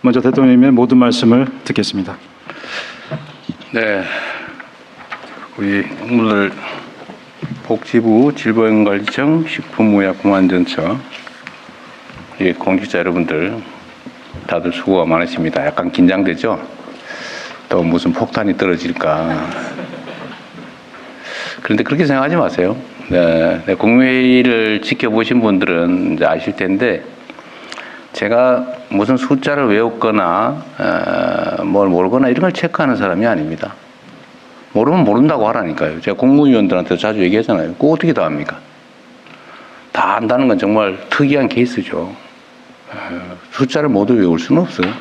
먼저 대통령님의 모든 말씀을 듣겠습니다. 네, 우리 오늘 복지부 질병관리청 식품의약공안전처 우리 공직자 여러분들 다들 수고가 많으십니다. 약간 긴장되죠? 또 무슨 폭탄이 떨어질까. 그런데 그렇게 생각하지 마세요. 네, 국무회의를 지켜보신 분들은 이제 아실 텐데 제가 무슨 숫자를 외웠거나 뭘 모르거나 이런 걸 체크하는 사람이 아닙니다. 모르면 모른다고 하라니까요. 제가 국무위원들한테 자주 얘기하잖아요. 그거 어떻게 다 합니까? 다 안다는 건 정말 특이한 케이스죠. 숫자를 모두 외울 수는 없어요.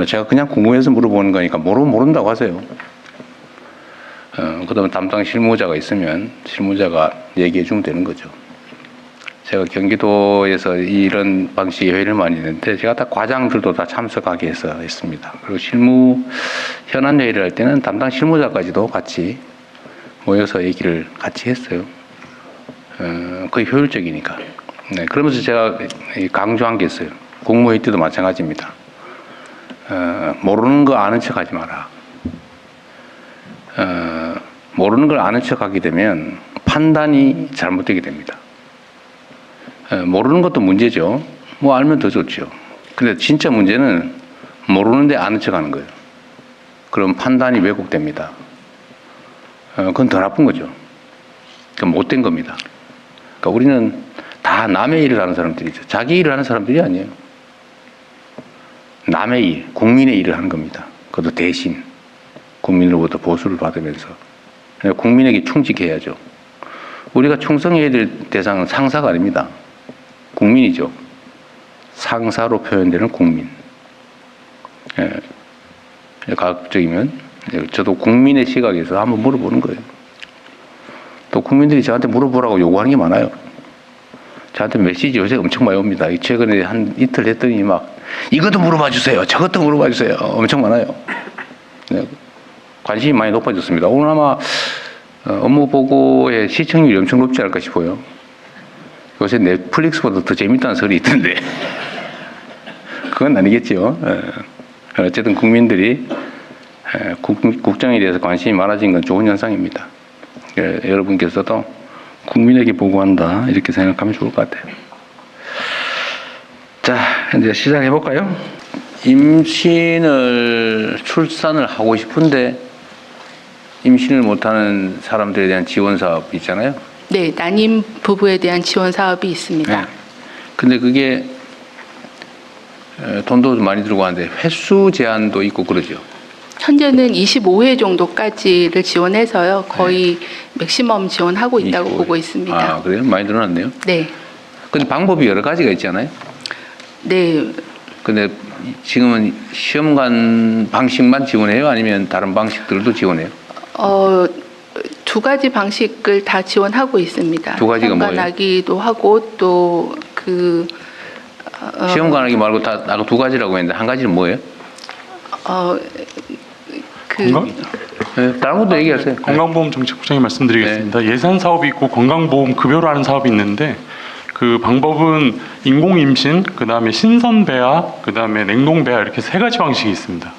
제가 그냥 궁금해서 물어보는 거니까 모르면 모른다고 하세요. 그다음에 담당 실무자가 있으면 실무자가 얘기해 주면 되는 거죠. 제가 경기도에서 이런 방식의 회의를 많이 했는데 제가 다 과장들도 다 참석하게 해서 했습니다. 그리고 실무 현안 회의를 할 때는 담당 실무자까지도 같이 모여서 얘기를 같이 했어요. 거의 효율적이니까. 네, 그러면서 제가 강조한 게 있어요. 국무회의 때도 마찬가지입니다. 모르는 거 아는 척 하지 마라. 모르는 걸 아는 척 하게 되면 판단이 잘못되게 됩니다. 모르는 것도 문제죠. 뭐 알면 더 좋죠. 근데 진짜 문제는 모르는데 아는 척 하는 거예요. 그럼 판단이 왜곡됩니다. 그건 더 나쁜 거죠. 그건 못된 겁니다. 그러니까 우리는 다 남의 일을 하는 사람들이죠. 자기 일을 하는 사람들이 아니에요. 남의 일, 국민의 일을 하는 겁니다. 그것도 대신 국민으로부터 보수를 받으면서 국민에게 충직해야죠. 우리가 충성해야 될 대상은 상사가 아닙니다. 국민이죠. 상사로 표현되는 국민. 가급적이면 저도 국민의 시각에서 한번 물어보는 거예요. 또 국민들이 저한테 물어보라고 요구하는 게 많아요. 저한테 메시지 요새 엄청 많이 옵니다. 최근에 한 이틀 했더니 막 이것도 물어봐 주세요. 저것도 물어봐 주세요. 엄청 많아요. 네. 관심이 많이 높아졌습니다. 오늘 아마 업무 보고의 시청률이 엄청 높지 않을까 싶어요. 요새 넷플릭스보다 더 재밌다는 소리 있던데 그건 아니겠죠. 어쨌든 국민들이 국정에 대해서 관심이 많아진 건 좋은 현상입니다. 여러분께서도 국민에게 보고한다 이렇게 생각하면 좋을 것 같아요. 자, 이제 시작해 볼까요? 임신을 출산을 하고 싶은데 임신을 못하는 사람들에 대한 지원 사업 있잖아요. 네, 난임 부부에 대한 지원 사업이 있습니다. 네. 근데 그게 돈도 많이 들고 하는데 횟수 제한도 있고 그러죠. 현재는 25회 정도까지를 지원해서요. 거의 맥시멈 지원하고 있다고 25회. 보고 있습니다. 아, 그래요? 많이 늘어났네요. 네. 근데 방법이 여러 가지가 있잖아요. 네. 근데 지금은 시험관 방식만 지원해요? 아니면 다른 방식들도 지원해요? 두 가지 방식을 다 지원하고 있습니다. 두 가지가 뭐예요? 시험관하기도 하고 또 시험관하기 말고 다 아까 두 가지라고 했는데 한 가지는 뭐예요? 건강? 네, 다른 것도 얘기하세요. 건강보험 정책부장님 말씀드리겠습니다. 예산 사업이 있고 건강보험 급여로 하는 사업이 있는데 그 방법은 인공 임신, 그 다음에 신선 배아, 그 다음에 냉동 배아 이렇게 세 가지 방식이 있습니다.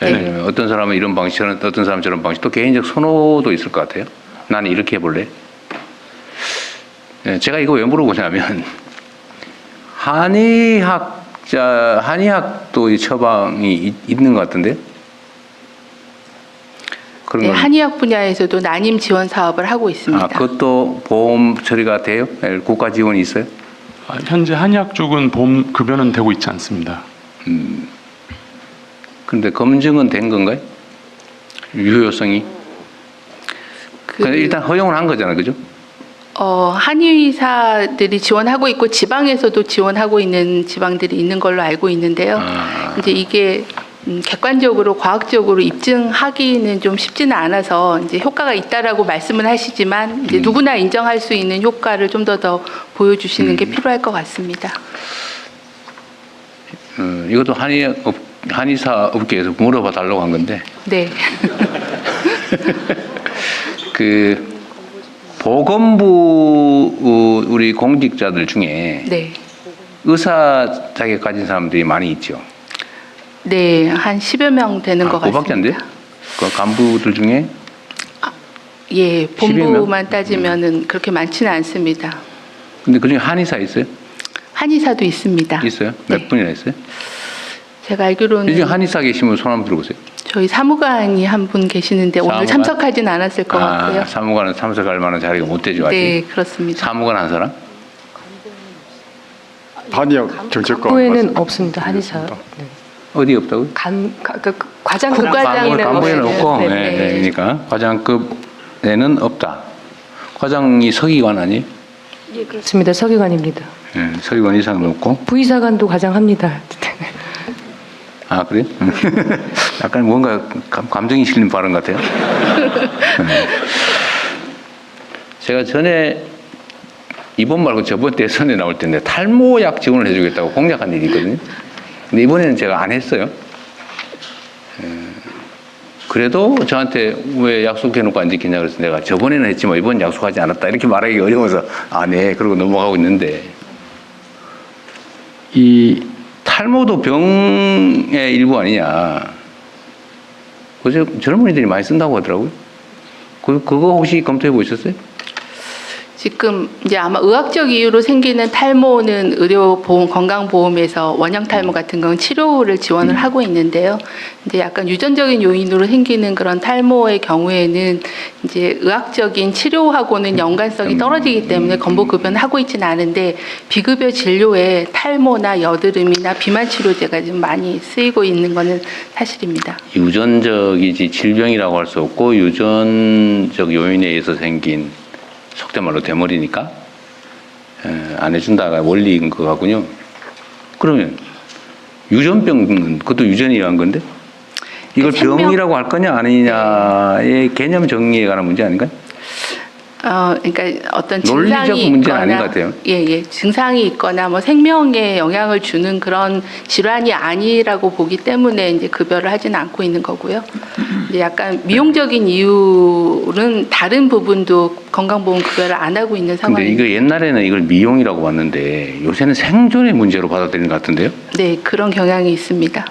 네. 어떤 사람은 이런 방식, 어떤 사람은 저런 방식, 또 개인적 선호도 있을 것 같아요. 나는 이렇게 해볼래. 네, 제가 이거 왜 물어보냐면 한의학도 이 처방이 있는 것 같은데요. 네, 한의학 분야에서도 난임 지원 사업을 하고 있습니다. 아, 그것도 보험 처리가 돼요? 국가 지원이 있어요? 현재 한의학 쪽은 보험 급여는 되고 있지 않습니다. 근데 검증은 된 건가요? 유효성이? 근데 일단 허용을 한 거잖아요, 그죠? 한의사들이 지원하고 있고 지방에서도 지원하고 있는 지방들이 있는 걸로 알고 있는데요. 이제 이게 객관적으로 과학적으로 입증하기는 좀 쉽지는 않아서 이제 효과가 있다라고 말씀은 하시지만 이제 누구나 인정할 수 있는 효과를 좀 더 보여주시는 게 필요할 것 같습니다. 이것도 한의사 업계에서 물어봐 달라고 한 건데. 네. 보건부 우리 공직자들 중에 네. 의사 자격 가진 사람들이 많이 있죠. 네, 한 10여 명 되는 것 같습니다. 그밖에 안 돼요? 그 간부들 중에? 예, 10여 명? 본부만 따지면은 그렇게 많지는 않습니다. 근데 그중에 한의사 있어요? 한의사도 있습니다. 있어요? 몇 네. 분이나 있어요? 제가 알기로는 이 중에 한의사 계시면 손 한번 들어보세요. 저희 사무관이 한 분 계시는데 오늘 사무관? 참석하진 않았을 것 같고요. 사무관은 참석할 만한 자리가 못 되죠, 아직. 네, 그렇습니다. 사무관 한 사람? 한의학 정책과 후에는 없습니다. 한의사. 네. 어디 없다고요? 과장급 국과장이라고 간부에는 해야 없고, 돼요. 네, 네, 네, 네. 그러니까 과장급에는 없다. 과장이 서기관 아니에요? 예, 그렇습니다. 서기관입니다. 네, 서기관 이상은 없고. 부의사관도 과장합니다. 아, 그래요? 약간 뭔가 감정이 실린 발언 같아요. 네. 제가 전에 이번 말고 저번 대선에 나올 때인데 탈모약 지원을 해주겠다고 공약한 일이 있거든요. 근데 이번에는 제가 안 했어요. 그래도 저한테 왜 약속해놓고 안 지키냐 그래서 내가 저번에는 했지만 이번 약속하지 않았다 이렇게 말하기 어려워서 네 그러고 넘어가고 있는데 이 탈모도 병의 일부 아니냐. 그래서 젊은이들이 많이 쓴다고 하더라고요. 그거 혹시 검토해 보셨어요? 지금 이제 아마 의학적 이유로 생기는 탈모는 의료보험, 건강보험에서 원형 탈모 같은 건 치료를 지원을 하고 있는데요. 이제 약간 유전적인 요인으로 생기는 그런 탈모의 경우에는 이제 의학적인 치료하고는 연관성이 떨어지기 때문에 건보급여는 하고 있지는 않은데 비급여 진료에 탈모나 여드름이나 비만 치료제가 좀 많이 쓰이고 있는 것은 사실입니다. 유전적이지 질병이라고 할 수 없고 유전적 요인에 의해서 생긴 속된 말로 대머리니까 안 해준다가 원리인 것 같군요. 그러면 유전병은 그것도 유전이 의한 건데 이걸 병이라고 할 거냐 아니냐의 개념 정리에 관한 문제 아닌가요? 그러니까 어떤 논리적 증상이 문제는 있거나, 아닌 것 같아요. 예, 증상이 있거나 뭐 생명에 영향을 주는 그런 질환이 아니라고 보기 때문에 이제 급여를 하지는 않고 있는 거고요. 이제 약간 미용적인 이유는 다른 부분도 건강보험 급여를 안 하고 있는 근데 상황입니다. 이거 옛날에는 이걸 미용이라고 봤는데 요새는 생존의 문제로 받아들이는 것 같은데요? 네, 그런 경향이 있습니다.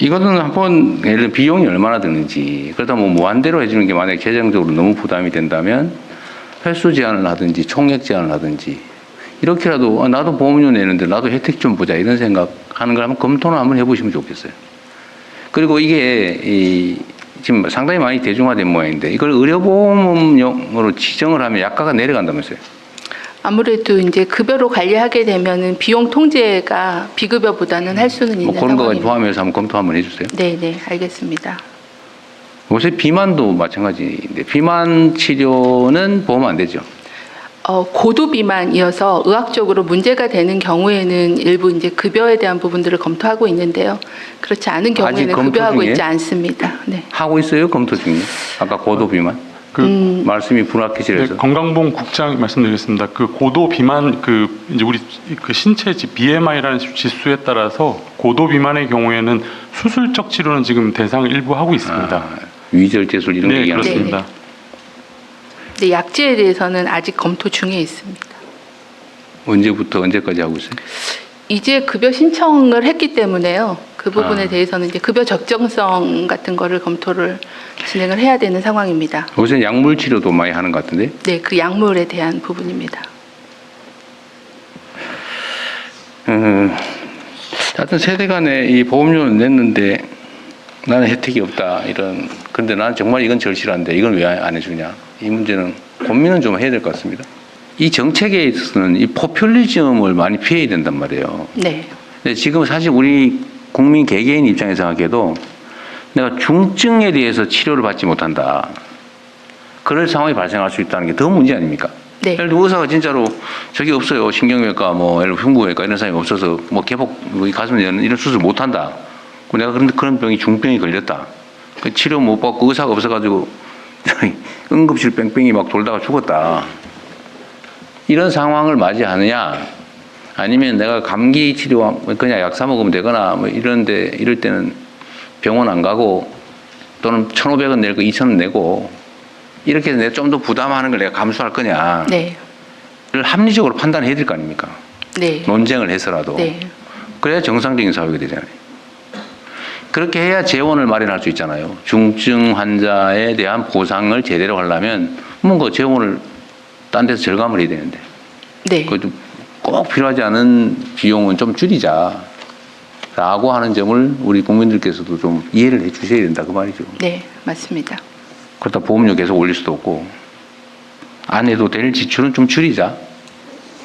이거는 한번 예를 들어 비용이 얼마나 드는지 그러다 뭐 무한대로 해주는 게 만약에 재정적으로 너무 부담이 된다면 횟수 제한을 하든지 총액 제한을 하든지 이렇게라도 나도 보험료 내는데 나도 혜택 좀 보자 이런 생각하는 걸 한번 검토는 한번 해보시면 좋겠어요. 그리고 이게 지금 상당히 많이 대중화된 모양인데 이걸 의료보험용으로 지정을 하면 약가가 내려간다면서요. 아무래도 이제 급여로 관리하게 되면은 비용 통제가 비급여보다는 할 수는 있는 뭐 그런 거까지 상황입니다. 포함해서 한번 검토 한번 해주세요. 네, 네, 알겠습니다. 요새 비만도 마찬가지인데 비만 치료는 보험 안 되죠. 고도 비만이어서 의학적으로 문제가 되는 경우에는 일부 이제 급여에 대한 부분들을 검토하고 있는데요. 그렇지 않은 아직 경우에는 검토 급여하고 중이에요? 있지 않습니다. 네. 하고 있어요? 검토 중이에요? 아까 고도 비만? 말씀이 불확실해서. 네, 건강보험국장 말씀드리겠습니다. 그 고도 비만 이제 우리 그 신체지 BMI라는 지수에 따라서 고도 비만의 경우에는 수술적 치료는 지금 대상을 일부 하고 있습니다. 위절제술 이런 거 네, 얘기하는 거예요. 그렇습니다. 근데 약제에 대해서는 아직 검토 중에 있습니다. 언제부터 언제까지 하고 있어요? 이제 급여 신청을 했기 때문에요. 그 부분에 대해서는 이제 급여 적정성 같은 거를 검토를 진행을 해야 되는 상황입니다. 요새 약물 치료도 많이 하는 것 같은데. 네, 그 약물에 대한 부분입니다. 하여튼 세대 간에 이 보험료를 냈는데 나는 혜택이 없다 이런. 그런데 나는 정말 이건 절실한데 이걸 왜 안 해주냐. 이 문제는 고민은 좀 해야 될 것 같습니다. 이 정책에 있어서는 이 포퓰리즘을 많이 피해야 된단 말이에요. 네. 근데 지금 사실 우리 국민 개개인 입장에서 생각해도 내가 중증에 대해서 치료를 받지 못한다. 그럴 상황이 발생할 수 있다는 게 더 문제 아닙니까? 네. 예를 들어 의사가 진짜로 저기 없어요. 신경외과 뭐 예를 들어 흉부외과 이런 사람이 없어서 뭐 개복 뭐 가슴 여는 이런 수술 못 한다. 내가 그런 병이 중병이 걸렸다. 그 치료 못 받고 의사가 없어가지고 응급실 뺑뺑이 막 돌다가 죽었다. 이런 상황을 맞이하느냐? 아니면 내가 감기 치료 그냥 약 사 먹으면 되거나 뭐 이럴 때는 병원 안 가고 또는 1,500원 낼 거 2,000원 내고 이렇게 해서 내가 좀 더 부담하는 걸 내가 감수할 거냐? 네. 를 합리적으로 판단해야 될 거 아닙니까? 네. 논쟁을 해서라도. 네. 그래야 정상적인 사회가 되잖아요. 그렇게 해야 재원을 마련할 수 있잖아요. 중증 환자에 대한 보상을 제대로 하려면 뭔가 재원을 딴 데서 절감을 해야 되는데 네. 그것도 꼭 필요하지 않은 비용은 좀 줄이자 라고 하는 점을 우리 국민들께서도 좀 이해를 해 주셔야 된다 그 말이죠. 네, 맞습니다. 그렇다 보험료 계속 올릴 수도 없고 안 해도 될 지출은 좀 줄이자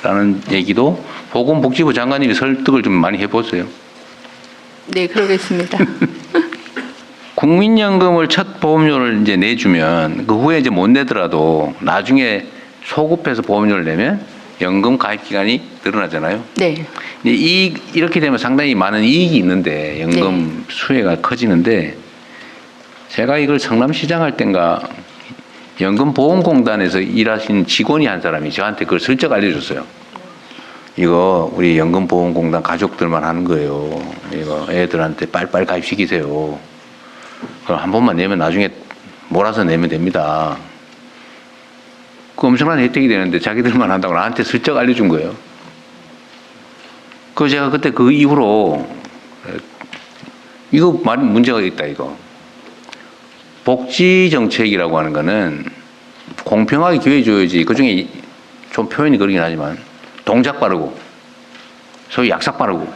라는 얘기도 보건복지부 장관님이 설득을 좀 많이 해보세요. 네, 그러겠습니다. 국민연금을 첫 보험료를 이제 내주면 그 후에 이제 못 내더라도 나중에 소급해서 보험료를 내면 연금 가입 기간이 늘어나잖아요. 네. 근데 이렇게 되면 상당히 많은 이익이 있는데 연금 수혜가 커지는데 제가 이걸 성남시장 할 땐가 연금보험공단에서 일하신 직원이 한 사람이 저한테 그걸 슬쩍 알려줬어요. 이거 우리 연금보험공단 가족들만 하는 거예요. 이거 애들한테 빨리빨리 가입시키세요. 그럼 한 번만 내면 나중에 몰아서 내면 됩니다. 그 엄청난 혜택이 되는데 자기들만 한다고 나한테 슬쩍 알려준 거예요. 그 제가 그때 그 이후로 이거 많이 문제가 있다 이거. 복지 정책이라고 하는 거는 공평하게 기회 줘야지. 그 중에 좀 표현이 그러긴 하지만 동작 빠르고 소위 약삭 빠르고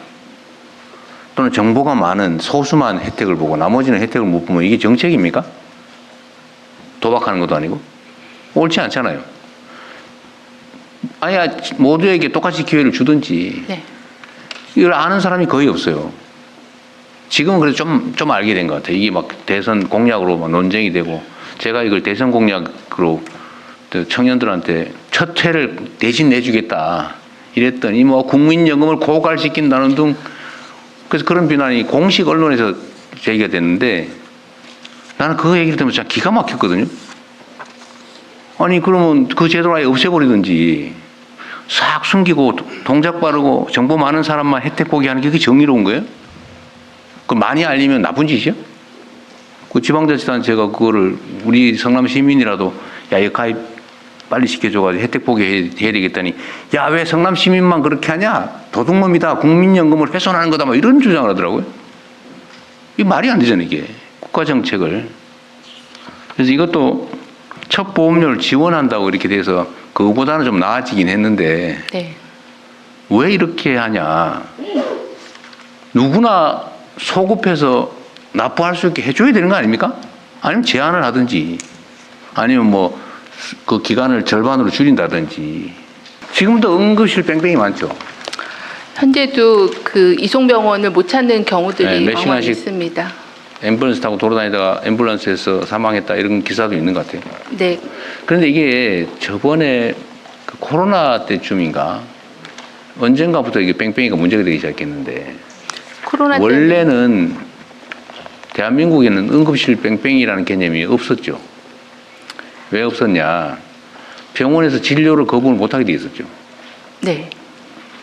또는 정보가 많은 소수만 혜택을 보고 나머지는 혜택을 못 보면 이게 정책입니까? 도박하는 것도 아니고 옳지 않잖아요. 아야 모두에게 똑같이 기회를 주든지 네. 이걸 아는 사람이 거의 없어요. 지금은 그래도 좀 알게 된 것 같아요. 이게 막 대선 공약으로 막 논쟁이 되고 제가 이걸 대선 공약으로 청년들한테 첫 회를 대신 내주겠다 이랬더니 뭐 국민연금을 고갈시킨다는 등 그래서 그런 비난이 공식 언론에서 제기가 됐는데 나는 그 얘기를 들으면 진짜 기가 막혔거든요. 아니 그러면 그 제도를 아예 없애버리든지 싹 숨기고 동작 빠르고 정보 많은 사람만 혜택 보게 하는 게 그게 정의로운 거예요? 그 많이 알리면 나쁜 짓이야? 그 지방자치단체가 그거를 우리 성남 시민이라도 야 이거 가입 빨리 시켜줘가지고 혜택 보게 해야 되겠다니 야 왜 성남 시민만 그렇게 하냐? 도둑놈이다. 국민연금을 훼손하는 거다. 뭐 이런 주장을 하더라고요. 이게 말이 안 되잖아요 이게. 국가정책을. 그래서 이것도 첫 보험료를 지원한다고 이렇게 돼서 그거보다는 좀 나아지긴 했는데 네. 왜 이렇게 하냐. 누구나 소급해서 납부할 수 있게 해줘야 되는 거 아닙니까? 아니면 제한을 하든지 아니면 뭐 그 기간을 절반으로 줄인다든지. 지금도 응급실 뺑뺑이 많죠. 현재도 그 이송병원을 못 찾는 경우들이 네, 몇 왕왕 시간씩 있습니다. 앰뷸런스 타고 돌아다니다가 앰뷸런스에서 사망했다 이런 기사도 있는 것 같아요. 네. 그런데 이게 저번에 그 코로나 때쯤인가 언젠가부터 이게 뺑뺑이가 문제가 되기 시작했는데 코로나 때문에 원래는 대한민국에는 응급실 뺑뺑이라는 개념이 없었죠. 왜 없었냐? 병원에서 진료를 거부를 못하게 돼 있었죠. 네.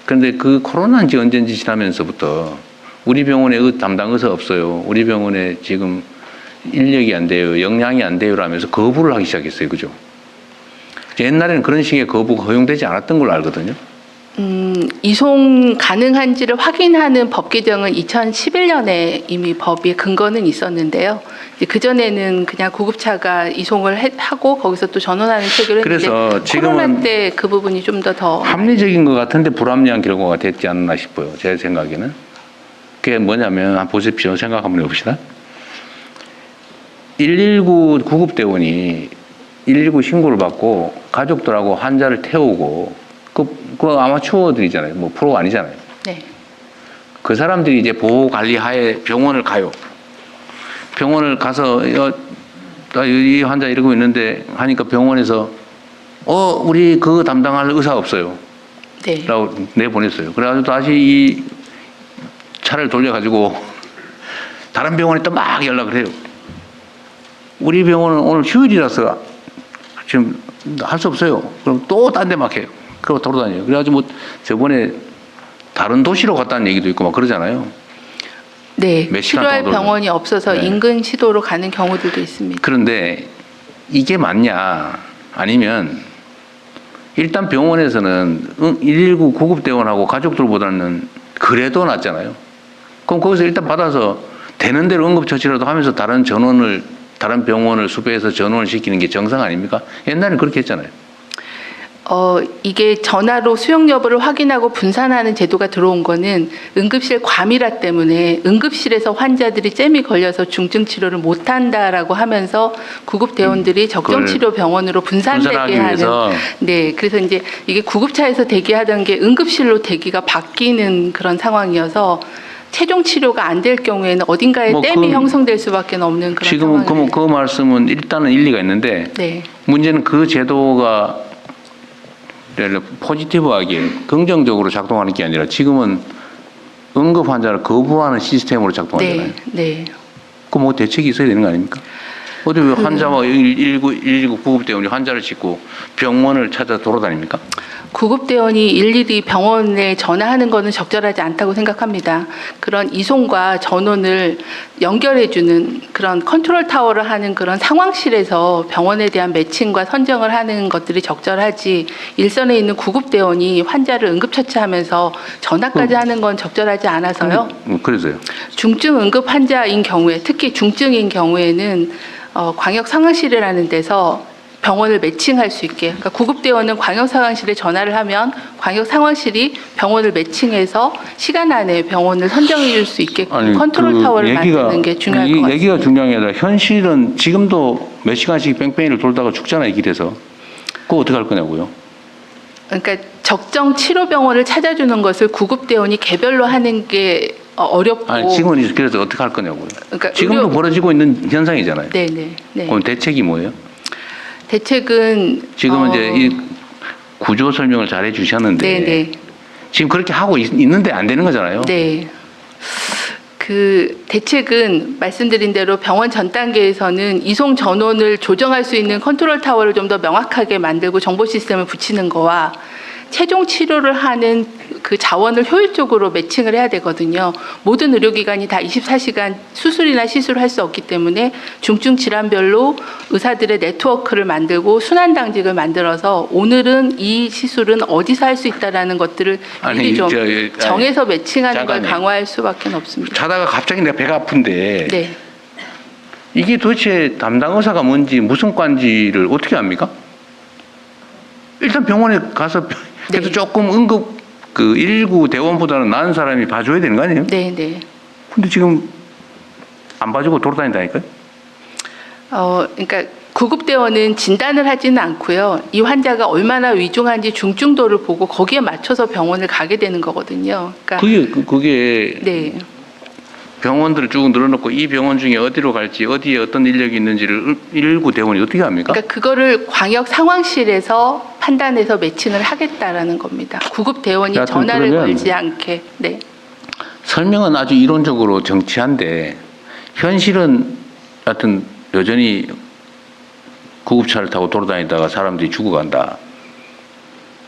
그런데 그 코로나인지 언젠지 지나면서부터 우리 병원에 담당 의사 없어요. 우리 병원에 지금 인력이 안 돼요. 역량이 안 돼요. 라면서 거부를 하기 시작했어요. 그죠? 옛날에는 그런 식의 거부가 허용되지 않았던 걸로 알거든요. 이송 가능한지를 확인하는 법 개정은 2011년에 이미 법의 근거는 있었는데요. 그 전에는 그냥 구급차가 이송을 하고 거기서 또 전원하는 체계를 했는데 그래서 지금은 코로나 때 그 부분이 좀 더 합리적인 것 같은데 불합리한 결과가 됐지 않나 싶어요. 제 생각에는. 그게 뭐냐면 한번 보십시오. 생각 한번 해봅시다. 119 구급대원이 119 신고를 받고 가족들하고 환자를 태우고 그 아마추어들이잖아요. 뭐 프로가 아니잖아요. 네. 그 사람들이 이제 보호 관리 하에 병원을 가요. 병원을 가서 이 환자 이러고 있는데 하니까 병원에서 우리 그 담당할 의사 없어요. 네. 라고 내보냈어요. 그래가지고 다시 이 차를 돌려가지고 다른 병원에 또 막 연락을 해요. 우리 병원은 오늘 휴일이라서 지금 할 수 없어요. 그럼 또 딴 데 막 해요. 그러고 돌아다녀요. 그래가지고 뭐 저번에 다른 도시로 갔다는 얘기도 있고 막 그러잖아요. 네. 몇 시간 치료할 정도 병원이 없어서 네. 인근 시도로 가는 경우들도 있습니다. 그런데 이게 맞냐? 아니면 일단 병원에서는 119 구급대원하고 가족들보다는 그래도 낫잖아요. 그럼 거기서 일단 받아서 되는 대로 응급처치라도 하면서 다른 병원을 수배해서 전원을 시키는 게 정상 아닙니까? 옛날엔 그렇게 했잖아요. 이게 전화로 수용 여부를 확인하고 분산하는 제도가 들어온 거는 응급실 과밀화 때문에 응급실에서 환자들이 잼이 걸려서 중증 치료를 못 한다라고 하면서 구급 대원들이 적정 치료 병원으로 분산되게 분산하기 하는 위해서. 네, 그래서 이제 이게 구급차에서 대기하던 게 응급실로 대기가 바뀌는 그런 상황이어서 최종 치료가 안 될 경우에는 어딘가에 뭐 댐이 형성될 수밖에 없는 그런 지금은 상황이에요. 그 말씀은 일단은 일리가 있는데 네. 문제는 그 제도가 포지티브하게 긍정적으로 작동하는 게 아니라 지금은 응급 환자를 거부하는 시스템으로 작동하잖아요. 네. 네. 그 뭐 대책이 있어야 되는 거 아닙니까? 어디 왜 환자와 119 구급대원이 환자를 싣고 병원을 찾아 돌아다닙니까? 구급대원이 일일이 병원에 전화하는 것은 적절하지 않다고 생각합니다. 그런 이송과 전원을 연결해주는 그런 컨트롤 타워를 하는 그런 상황실에서 병원에 대한 매칭과 선정을 하는 것들이 적절하지 일선에 있는 구급대원이 환자를 응급처치하면서 전화까지 하는 건 적절하지 않아서요. 그래서요. 중증 응급 환자인 경우에 특히 중증인 경우에는 광역 상황실이라는 데서 병원을 매칭할 수 있게, 그러니까 구급대원은 광역 상황실에 전화를 하면 광역 상황실이 병원을 매칭해서 시간 안에 병원을 선정해 줄 수 있게 컨트롤 타워를 만드는 게 중요할 것 같습니다. 얘기가 중요한 게 아니라 현실은 지금도 몇 시간씩 뺑뺑이를 돌다가 죽잖아요, 길에서. 그거 어떻게 할 거냐고요. 그러니까 적정 치료 병원을 찾아주는 것을 구급대원이 개별로 하는 게 어렵고. 아니, 지금은 그래서 어떻게 할 거냐고요. 그러니까 지금도 벌어지고 있는 현상이잖아요. 네네. 네. 그럼 대책이 뭐예요? 대책은 지금은 이제 이 구조 설명을 잘 해주셨는데 네네. 지금 그렇게 하고 있는데 안 되는 거잖아요. 네. 그 대책은 말씀드린 대로 병원 전 단계에서는 이송 전원을 조정할 수 있는 컨트롤 타워를 좀 더 명확하게 만들고 정보 시스템을 붙이는 거와 최종 치료를 하는 그 자원을 효율적으로 매칭을 해야 되거든요. 모든 의료기관이 다 24시간 수술이나 시술을 할 수 없기 때문에 중증 질환별로 의사들의 네트워크를 만들고 순환 당직을 만들어서 오늘은 이 시술은 어디서 할 수 있다라는 것들을 미리 좀 정해서 매칭하는 걸 강화할 수밖에 없습니다. 자다가 갑자기 내가 배가 아픈데 네. 이게 도대체 담당 의사가 뭔지 무슨 과인지를 어떻게 압니까? 일단 병원에 가서 그래도 네. 조금 응급 그 119 대원보다는 나은 사람이 봐줘야 되는 거 아니에요? 네, 네. 근데 지금 안 봐주고 돌아다닌다니까요? 그러니까 구급대원은 진단을 하지는 않고요. 이 환자가 얼마나 위중한지 중증도를 보고 거기에 맞춰서 병원을 가게 되는 거거든요. 그러니까 그게 네. 병원들을 쭉 늘어놓고 이 병원 중에 어디로 갈지 어디에 어떤 인력이 있는지를 119 대원이 어떻게 합니까? 그러니까 그거를 광역 상황실에서 판단해서 매칭을 하겠다라는 겁니다. 구급대원이 여하튼 전화를 그러면 걸지 않게. 네. 설명은 아주 이론적으로 정치한데 현실은 하여튼 여전히 구급차를 타고 돌아다니다가 사람들이 죽어간다.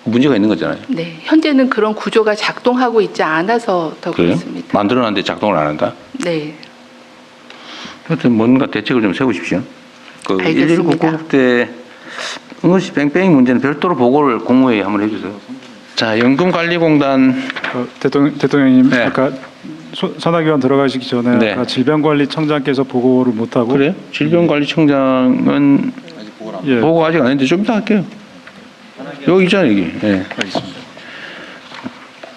문제가 있는 거잖아요. 네. 현재는 그런 구조가 작동하고 있지 않아서 더 그래요? 그렇습니다. 만들어놨는데 작동을 안 한다? 네. 하여튼 뭔가 대책을 좀 세우십시오. 그 알겠습니다. 119 구급대 응급실 뺑뺑이 문제는 별도로 보고를 공무회의에 한번 해주세요. 자, 연금관리공단 대통령님 네. 아까 산하기관 들어가시기 전에 네. 아까 질병관리청장께서 보고를 못 하고 그래요? 질병관리청장은 예. 보고 아직 안 했는데 좀 이따 할게요. 여기 있잖아요, 여기. 예.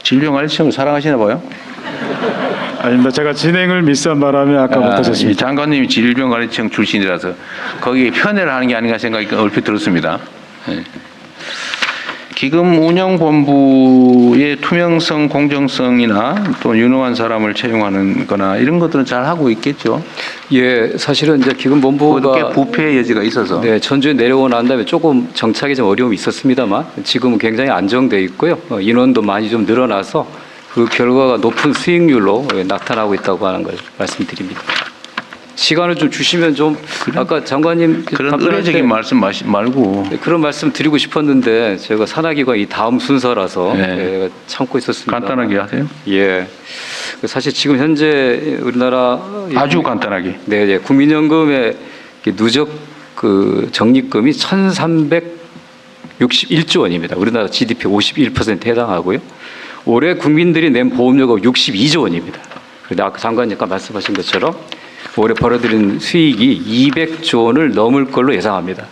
질병관리청을 사랑하시나 봐요? 아닙니다. 제가 진행을 미스한 바람에 아까 이 못하셨습니다. 장관님이 질병관리청 출신이라서 거기에 편애를 하는 게 아닌가 생각이 얼핏 들었습니다. 예. 기금운영본부의 투명성, 공정성이나 또 유능한 사람을 채용하는 거나 이런 것들은 잘 하고 있겠죠. 예, 사실은 이제 기금본부가 꽤 부패의 여지가 있어서. 네, 전주에 내려오고 난 다음에 조금 정착에 좀 어려움이 있었습니다만 지금은 굉장히 안정돼 있고요. 인원도 많이 좀 늘어나서 그 결과가 높은 수익률로 나타나고 있다고 하는 걸 말씀드립니다. 시간을 좀 주시면 좀 아까 장관님 그런 답변할 때 의례적인 말씀 말고. 네, 그런 말씀 드리고 싶었는데 제가 산하기관 이 다음 순서라서 네. 참고 있었습니다. 간단하게 하세요. 예. 사실 지금 현재 우리나라 아주 간단하게. 네, 네. 국민연금의 누적 그 적립금이 1,361조 원입니다. 우리나라 GDP 51%에 해당하고요. 올해 국민들이 낸 보험료가 62조 원입니다. 그런데 아까 장관님 아까 말씀하신 것처럼 올해 벌어들인 수익이 200조 원을 넘을 걸로 예상합니다.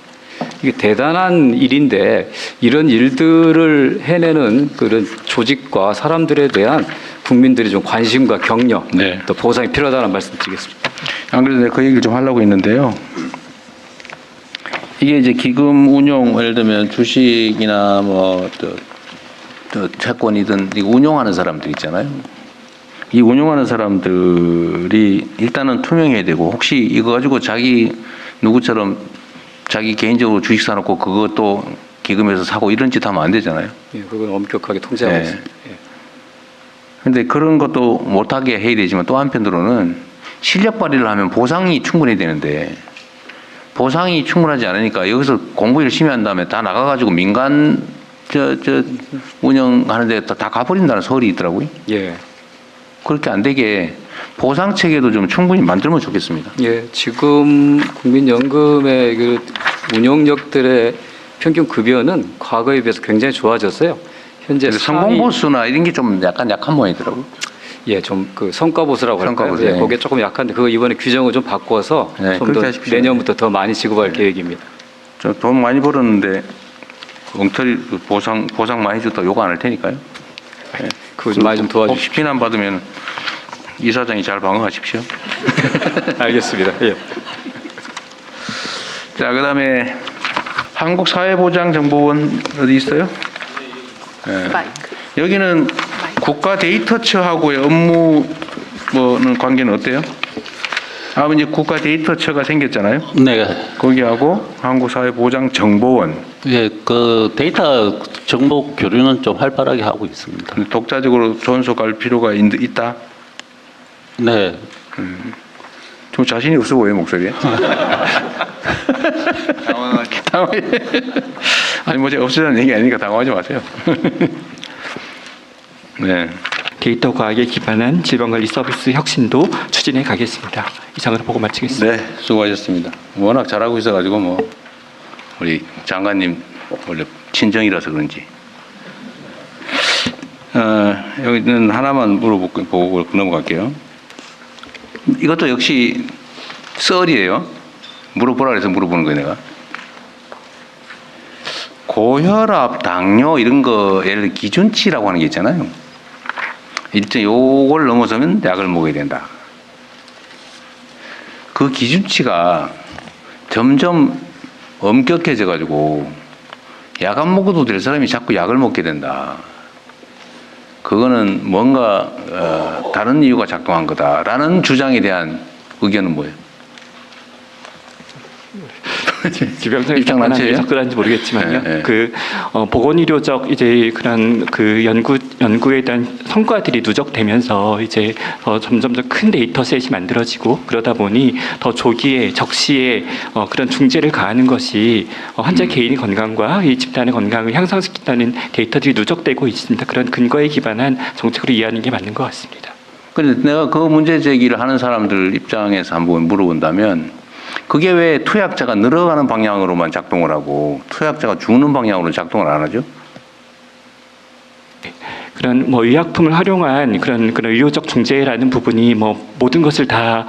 이게 대단한 일인데 이런 일들을 해내는 그런 조직과 사람들에 대한 국민들의 좀 관심과 격려, 네. 또 보상이 필요하다는 말씀드리겠습니다. 안 그래도 내가 그 얘기를 좀 하려고 했는데요. 이게 이제 기금 운용, 예를 들면 주식이나 또 채권이든 이거 운용하는 사람들 있잖아요. 이 운용하는 사람들이 일단은 투명해야 되고, 혹시 이거 가지고 자기 누구처럼 자기 개인적으로 주식 사놓고 그것도 기금에서 사고 이런 짓 하면 안 되잖아요. 예, 그건 엄격하게 통제하고 네. 있습니다. 예. 근데 그런 것도 못하게 해야 되지만 또 한편으로는 실력 발휘를 하면 보상이 충분히 되는데 보상이 충분하지 않으니까 여기서 공부 열심히 한 다음에 다 나가가지고 민간 운영하는데 다 가버린다는 설이 있더라고요. 예. 그렇게 안 되게 보상 체계도 좀 충분히 만들면 좋겠습니다. 예, 지금 국민연금의 그 운용력들의 평균 급여는 과거에 비해서 굉장히 좋아졌어요. 현재 성공 보수나 이런 게 좀 약간 약한 모양이더라고요. 예, 좀 그 성과 보수라고 성과 할까요? 보수, 예, 네. 그게 조금 약한데 그거 이번에 규정을 좀 바꿔서 네, 좀 그렇게 더 하십시오. 내년부터 더 많이 지급할 계획입니다. 저 돈 많이 벌었는데 엉터리 보상 많이 줬다 욕 안 할 테니까요. 그거 좀 많이 좀 혹시 도와주십시오. 비난 받으면 이사장이 잘 방어하십시오. 알겠습니다. 예. 자, 그다음에 한국사회보장정보원 어디 있어요? 예. 마이크. 여기는 국가데이터처하고의 업무 뭐는 관계는 어때요? 이제 국가데이터처가 생겼잖아요. 네, 거기하고 한국사회보장정보원 예, 그 데이터 정보 교류는 좀 활발하게 하고 있습니다. 독자적으로 존속할 필요가 있다. 네, 좀 자신이 없어 보여요 목소리에. 아니 뭐 제가 없으라는 얘기 아니니까 당황하지 마세요. 네. 데이터 과학에 기반한 질병관리 서비스 혁신도 추진해 가겠습니다. 이상으로 보고 마치겠습니다. 네, 수고하셨습니다. 워낙 잘하고 있어가지고 뭐 우리 장관님 원래 친정이라서 그런지. 여기는 하나만 물어보고 넘어갈게요. 이것도 역시 썰이에요. 물어보라 그래서 물어보는 거예요, 내가. 고혈압, 당뇨 이런 거 예를 들어 기준치라고 하는 게 있잖아요. 일단 요걸 넘어서면 약을 먹어야 된다. 그 기준치가 점점 엄격해져 가지고 약 안 먹어도 될 사람이 자꾸 약을 먹게 된다. 그거는 뭔가 다른 이유가 작동한 거다라는 주장에 대한 의견은 뭐예요? 지병상이 입장 접근한 난처해요? 게 접근한지 모르겠지만요. 네, 네. 그 보건의료적 이제 그런 그 연구에 대한 성과들이 누적되면서 이제 점점 더 큰 데이터셋이 만들어지고 그러다 보니 더 조기에 적시에 그런 중재를 가하는 것이 환자 개인의 건강과 이 집단의 건강을 향상시킨다는 데이터들이 누적되고 있습니다. 그런 근거에 기반한 정책으로 이해하는 게 맞는 것 같습니다. 근데 내가 그 문제 제기를 하는 사람들 입장에서 한번 물어본다면 그게 왜 투약자가 늘어가는 방향으로만 작동을 하고 투약자가 죽는 방향으로 작동을 안 하죠? 그런 뭐 의약품을 활용한 그런 의료적 중재라는 부분이 뭐 모든 것을 다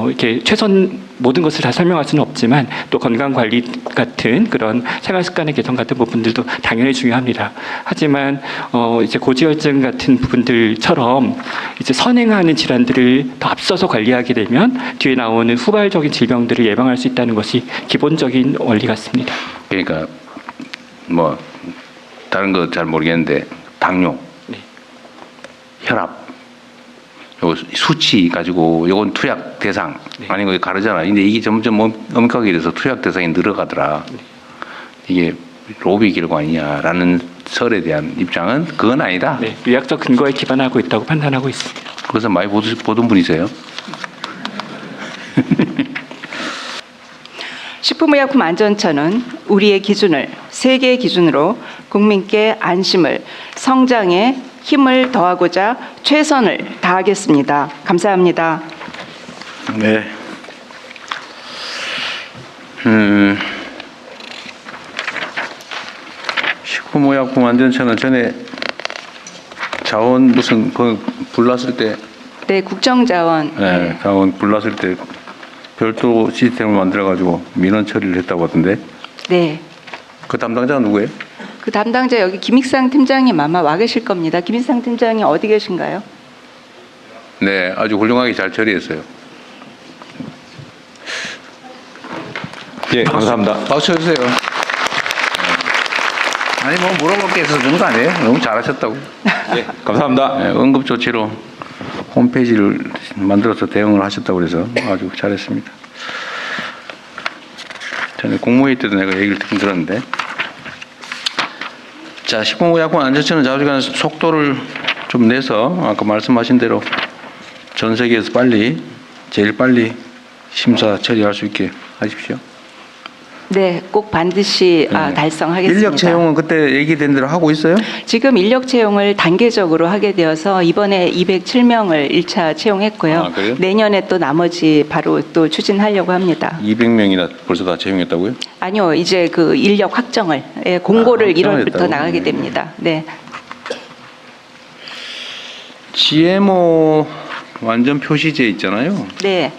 이렇게 모든 것을 다 설명할 수는 없지만 또 건강 관리 같은 그런 생활 습관의 개선 같은 부분들도 당연히 중요합니다. 하지만 이제 고지혈증 같은 부분들처럼 이제 선행하는 질환들을 더 앞서서 관리하게 되면 뒤에 나오는 후발적인 질병들을 예방할 수 있다는 것이 기본적인 원리 같습니다. 그러니까 뭐 다른 거 잘 모르겠는데 당뇨, 네. 혈압, 요 수치 가지고 요건 투약 대상 네. 아닌 거 가르잖아. 근데 이게 점점 엄격하게 돼서 투약 대상이 늘어가더라. 네. 이게 로비 결과 아니냐라는 설에 대한 입장은 그건 아니다. 네, 의학적 근거에 기반하고 있다고 판단하고 있습니다. 그것을 많이 보던 분이세요? 식품의약품안전처는 우리의 기준을 세계의 기준으로 국민께 안심을 성장에 힘을 더하고자 최선을 다하겠습니다. 감사합니다. 네. 식품의약품안전처는 전에 자원 무슨 그 불났을 때 네, 국정자원. 네, 자원 불났을 때 별도 시스템을 만들어가지고 민원 처리를 했다고 하던데 네. 그 담당자가 누구예요? 그 담당자 여기 김익상 팀장님 아마 와 계실 겁니다. 김익상 팀장님 어디 계신가요? 네, 아주 훌륭하게 잘 처리했어요. 예, 감사합니다. 박수 쳐주세요. 아니 뭐 물어볼 게 있어서 그런 거 아니에요? 너무 잘하셨다고. 예, 감사합니다. 네, 응급조치로 홈페이지를 만들어서 대응을 하셨다고 그래서 아주 잘했습니다. 전에 국무회의 때도 내가 얘기를 듣긴 들었는데 자, 식품의약품 안전처는 자주간 속도를 좀 내서 아까 말씀하신 대로 전 세계에서 제일 빨리 심사 처리할 수 있게 하십시오. 네, 꼭 반드시 달성하겠습니다. 인력 채용은 그때 얘기된 대로 하고 있어요? 지금 인력 채용을 단계적으로 하게 되어서 이번에 207명을 1차 채용했고요. 아, 그래요? 내년에 또 나머지 바로 또 추진하려고 합니다. 200명이나 벌써 다 채용했다고요? 아니요, 이제 그 인력 확정을 공고를 확정을 1월부터 했다고? 나가게 네. 됩니다. 네. GMO 완전 표시제 있잖아요. 네.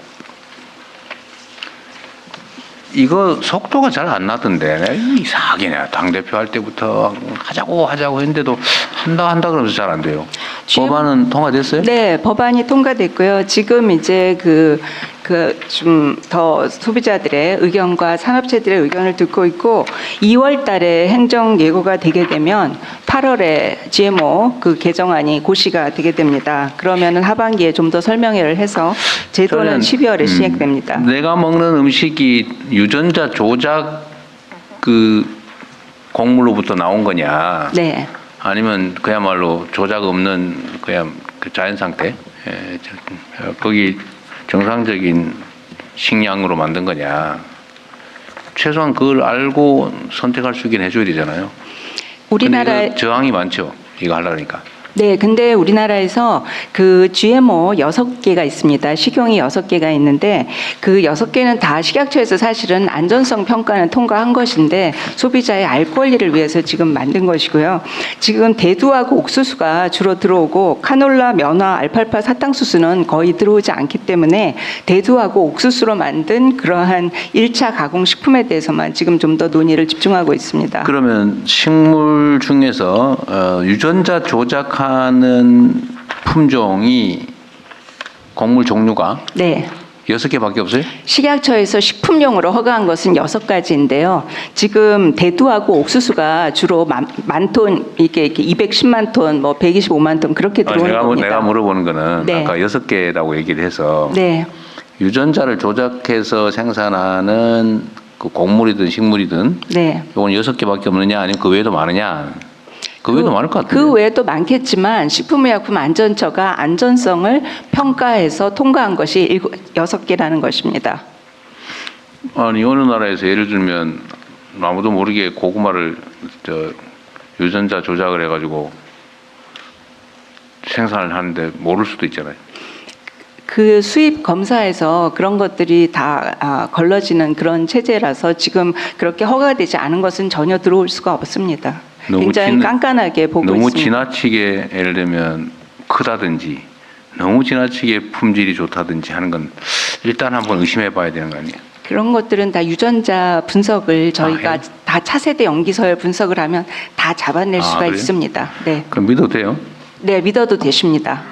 이거 속도가 잘 안 나던데 내가 이상하게 내가 당대표 할 때부터 하자고 했는데도 한다 그러면서 잘 안 돼요. 법안은 통과됐어요? 네, 법안이 통과됐고요. 지금 이제 좀 더 소비자들의 의견과 산업체들의 의견을 듣고 있고 2월 달에 행정 예고가 되게 되면 8월에 GMO 그 개정안이 고시가 되게 됩니다. 그러면은 하반기에 좀 더 설명회를 해서 제도는 12월에 시행됩니다. 내가 먹는 음식이 유전자 조작 그 곡물로부터 나온 거냐? 네. 아니면 그야말로 조작 없는 그냥 그 자연 상태? 거기 정상적인 식량으로 만든 거냐? 최소한 그걸 알고 선택할 수 있게 해줘야 되잖아요. 우리나라에 근데 저항이 많죠. 이거 하려니까. 네, 근데 우리나라에서 그 GMO 6개가 있습니다. 식용이 6개가 있는데 그 6개는 다 식약처에서 사실은 안전성 평가는 통과한 것인데 소비자의 알 권리를 위해서 지금 만든 것이고요. 지금 대두하고 옥수수가 주로 들어오고 카놀라, 면화, 알팔파, 사탕수수는 거의 들어오지 않기 때문에 대두하고 옥수수로 만든 그러한 1차 가공 식품에 대해서만 지금 좀 더 논의를 집중하고 있습니다. 그러면 식물 중에서 유전자 조작하는 품종이 곡물 종류가 네. 6개밖에 없어요? 식약처에서 식품용으로 허가한 것은 6가지인데요. 지금 대두하고 옥수수가 주로 만 톤, 이게 210만 톤, 뭐 125만 톤 그렇게 들어오는 겁니다. 내가 물어보는 거는 네. 아까 6개라고 얘기를 해서 네. 유전자를 조작해서 생산하는 그 곡물이든 식물이든 네. 이건 6개밖에 없느냐 아니면 그 외에도 많으냐? 그 외에도 많을 것 같은데. 그 외에도 많겠지만 식품의약품안전처가 안전성을 평가해서 통과한 것이 6개라는 것입니다. 아니 어느 나라에서 예를 들면 아무도 모르게 고구마를 유전자 조작을 해가지고 생산을 하는데 모를 수도 있잖아요. 그 수입 검사에서 그런 것들이 다 걸러지는 그런 체제라서 지금 그렇게 허가되지 않은 것은 전혀 들어올 수가 없습니다. 굉장히 깐깐하게 보고 너무 있습니다. 지나치게 예를 들면 크다든지 너무 지나치게 품질이 좋다든지 하는 건 일단 한번 의심해 봐야 되는 거 아니에요? 그런 것들은 다 유전자 분석을 저희가 해요? 다 차세대 염기서열 분석을 하면 다 잡아낼 수가 그래요? 있습니다. 네. 그럼 믿어도 돼요? 네, 믿어도 되십니다.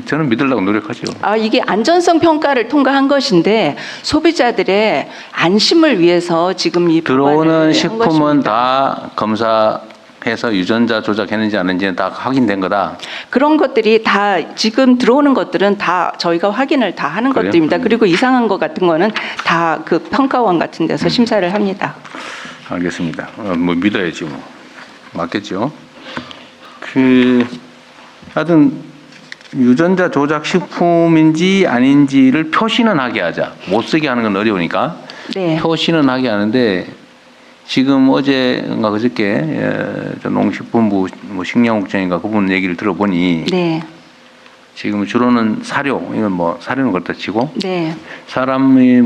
저는 믿으려고 노력하죠. 이게 안전성 평가를 통과한 것인데 소비자들의 안심을 위해서 지금 이 법안을 들어오는 한 식품은 것입니다. 다 검사해서 유전자 조작했는지 안 했는지는 다 확인된 거다. 그런 것들이 다 지금 들어오는 것들은 다 저희가 확인을 다 하는 그래요? 것들입니다. 그리고 이상한 것 같은 거는 다 그 평가원 같은 데서 심사를 합니다. 알겠습니다. 뭐 믿어야지 뭐. 맞겠죠? 하여튼 유전자 조작 식품인지 아닌지를 표시는 하게 하자. 못 쓰게 하는 건 어려우니까. 네. 표시는 하게 하는데 지금 어제인가 그저께 농식품부 뭐 식량국장인가 그분 얘기를 들어보니 네. 지금 주로는 사료, 이건 뭐 사료는 그렇다 치고 네. 사람이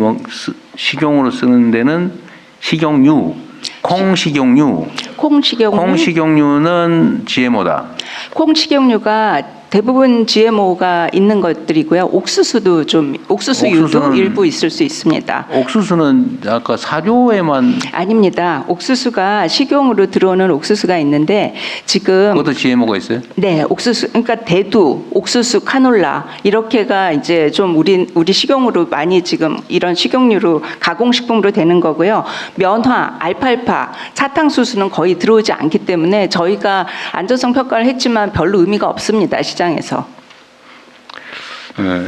식용으로 쓰는 데는 식용유, 콩식용유. 콩식용유. 콩식용유는 GMO다. 콩 식용유가 대부분 GMO가 있는 것들이고요. 옥수수도 좀 옥수수유도 옥수수는 일부 있을 수 있습니다. 옥수수는 아까 사료에만 아닙니다. 옥수수가 식용으로 들어오는 옥수수가 있는데 지금 그것도 GMO가 있어요? 네, 옥수수 그러니까 대두, 옥수수, 카놀라 이렇게가 이제 좀 우리 식용으로 많이 지금 이런 식용유로 가공식품으로 되는 거고요. 면화, 알팔파, 사탕수수는 거의 들어오지 않기 때문에 저희가 안전성 평가를 했지만 별로 의미가 없습니다. 시장에서.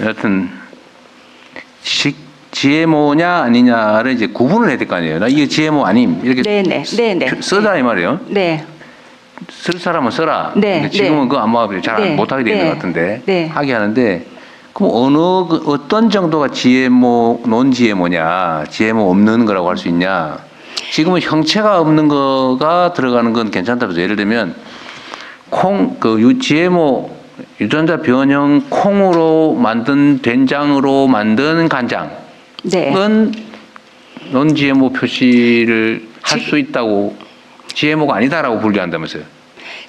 여하튼 GMO냐 아니냐를 이제 구분을 해야 될 거 아니에요. 나 이게 GMO 아님 이렇게 네네, 네네. 써라 이 말이에요. 네. 쓸 사람은 써라. 네, 근데 지금은 네. 그거 아마 잘 네, 못하게 되는 네, 것 같은데 네. 하게 하는데 그럼 어떤 정도가 GMO, 논 GMO냐, GMO 없는 거라고 할 수 있냐? 지금은 형체가 없는 거가 들어가는 건 괜찮다면서 예를 들면 GMO 유전자 변형 콩으로 만든 된장으로 만든 간장은 네. 논 GMO 표시를 할 수 있다고 GMO가 아니다라고 분류한다면서요?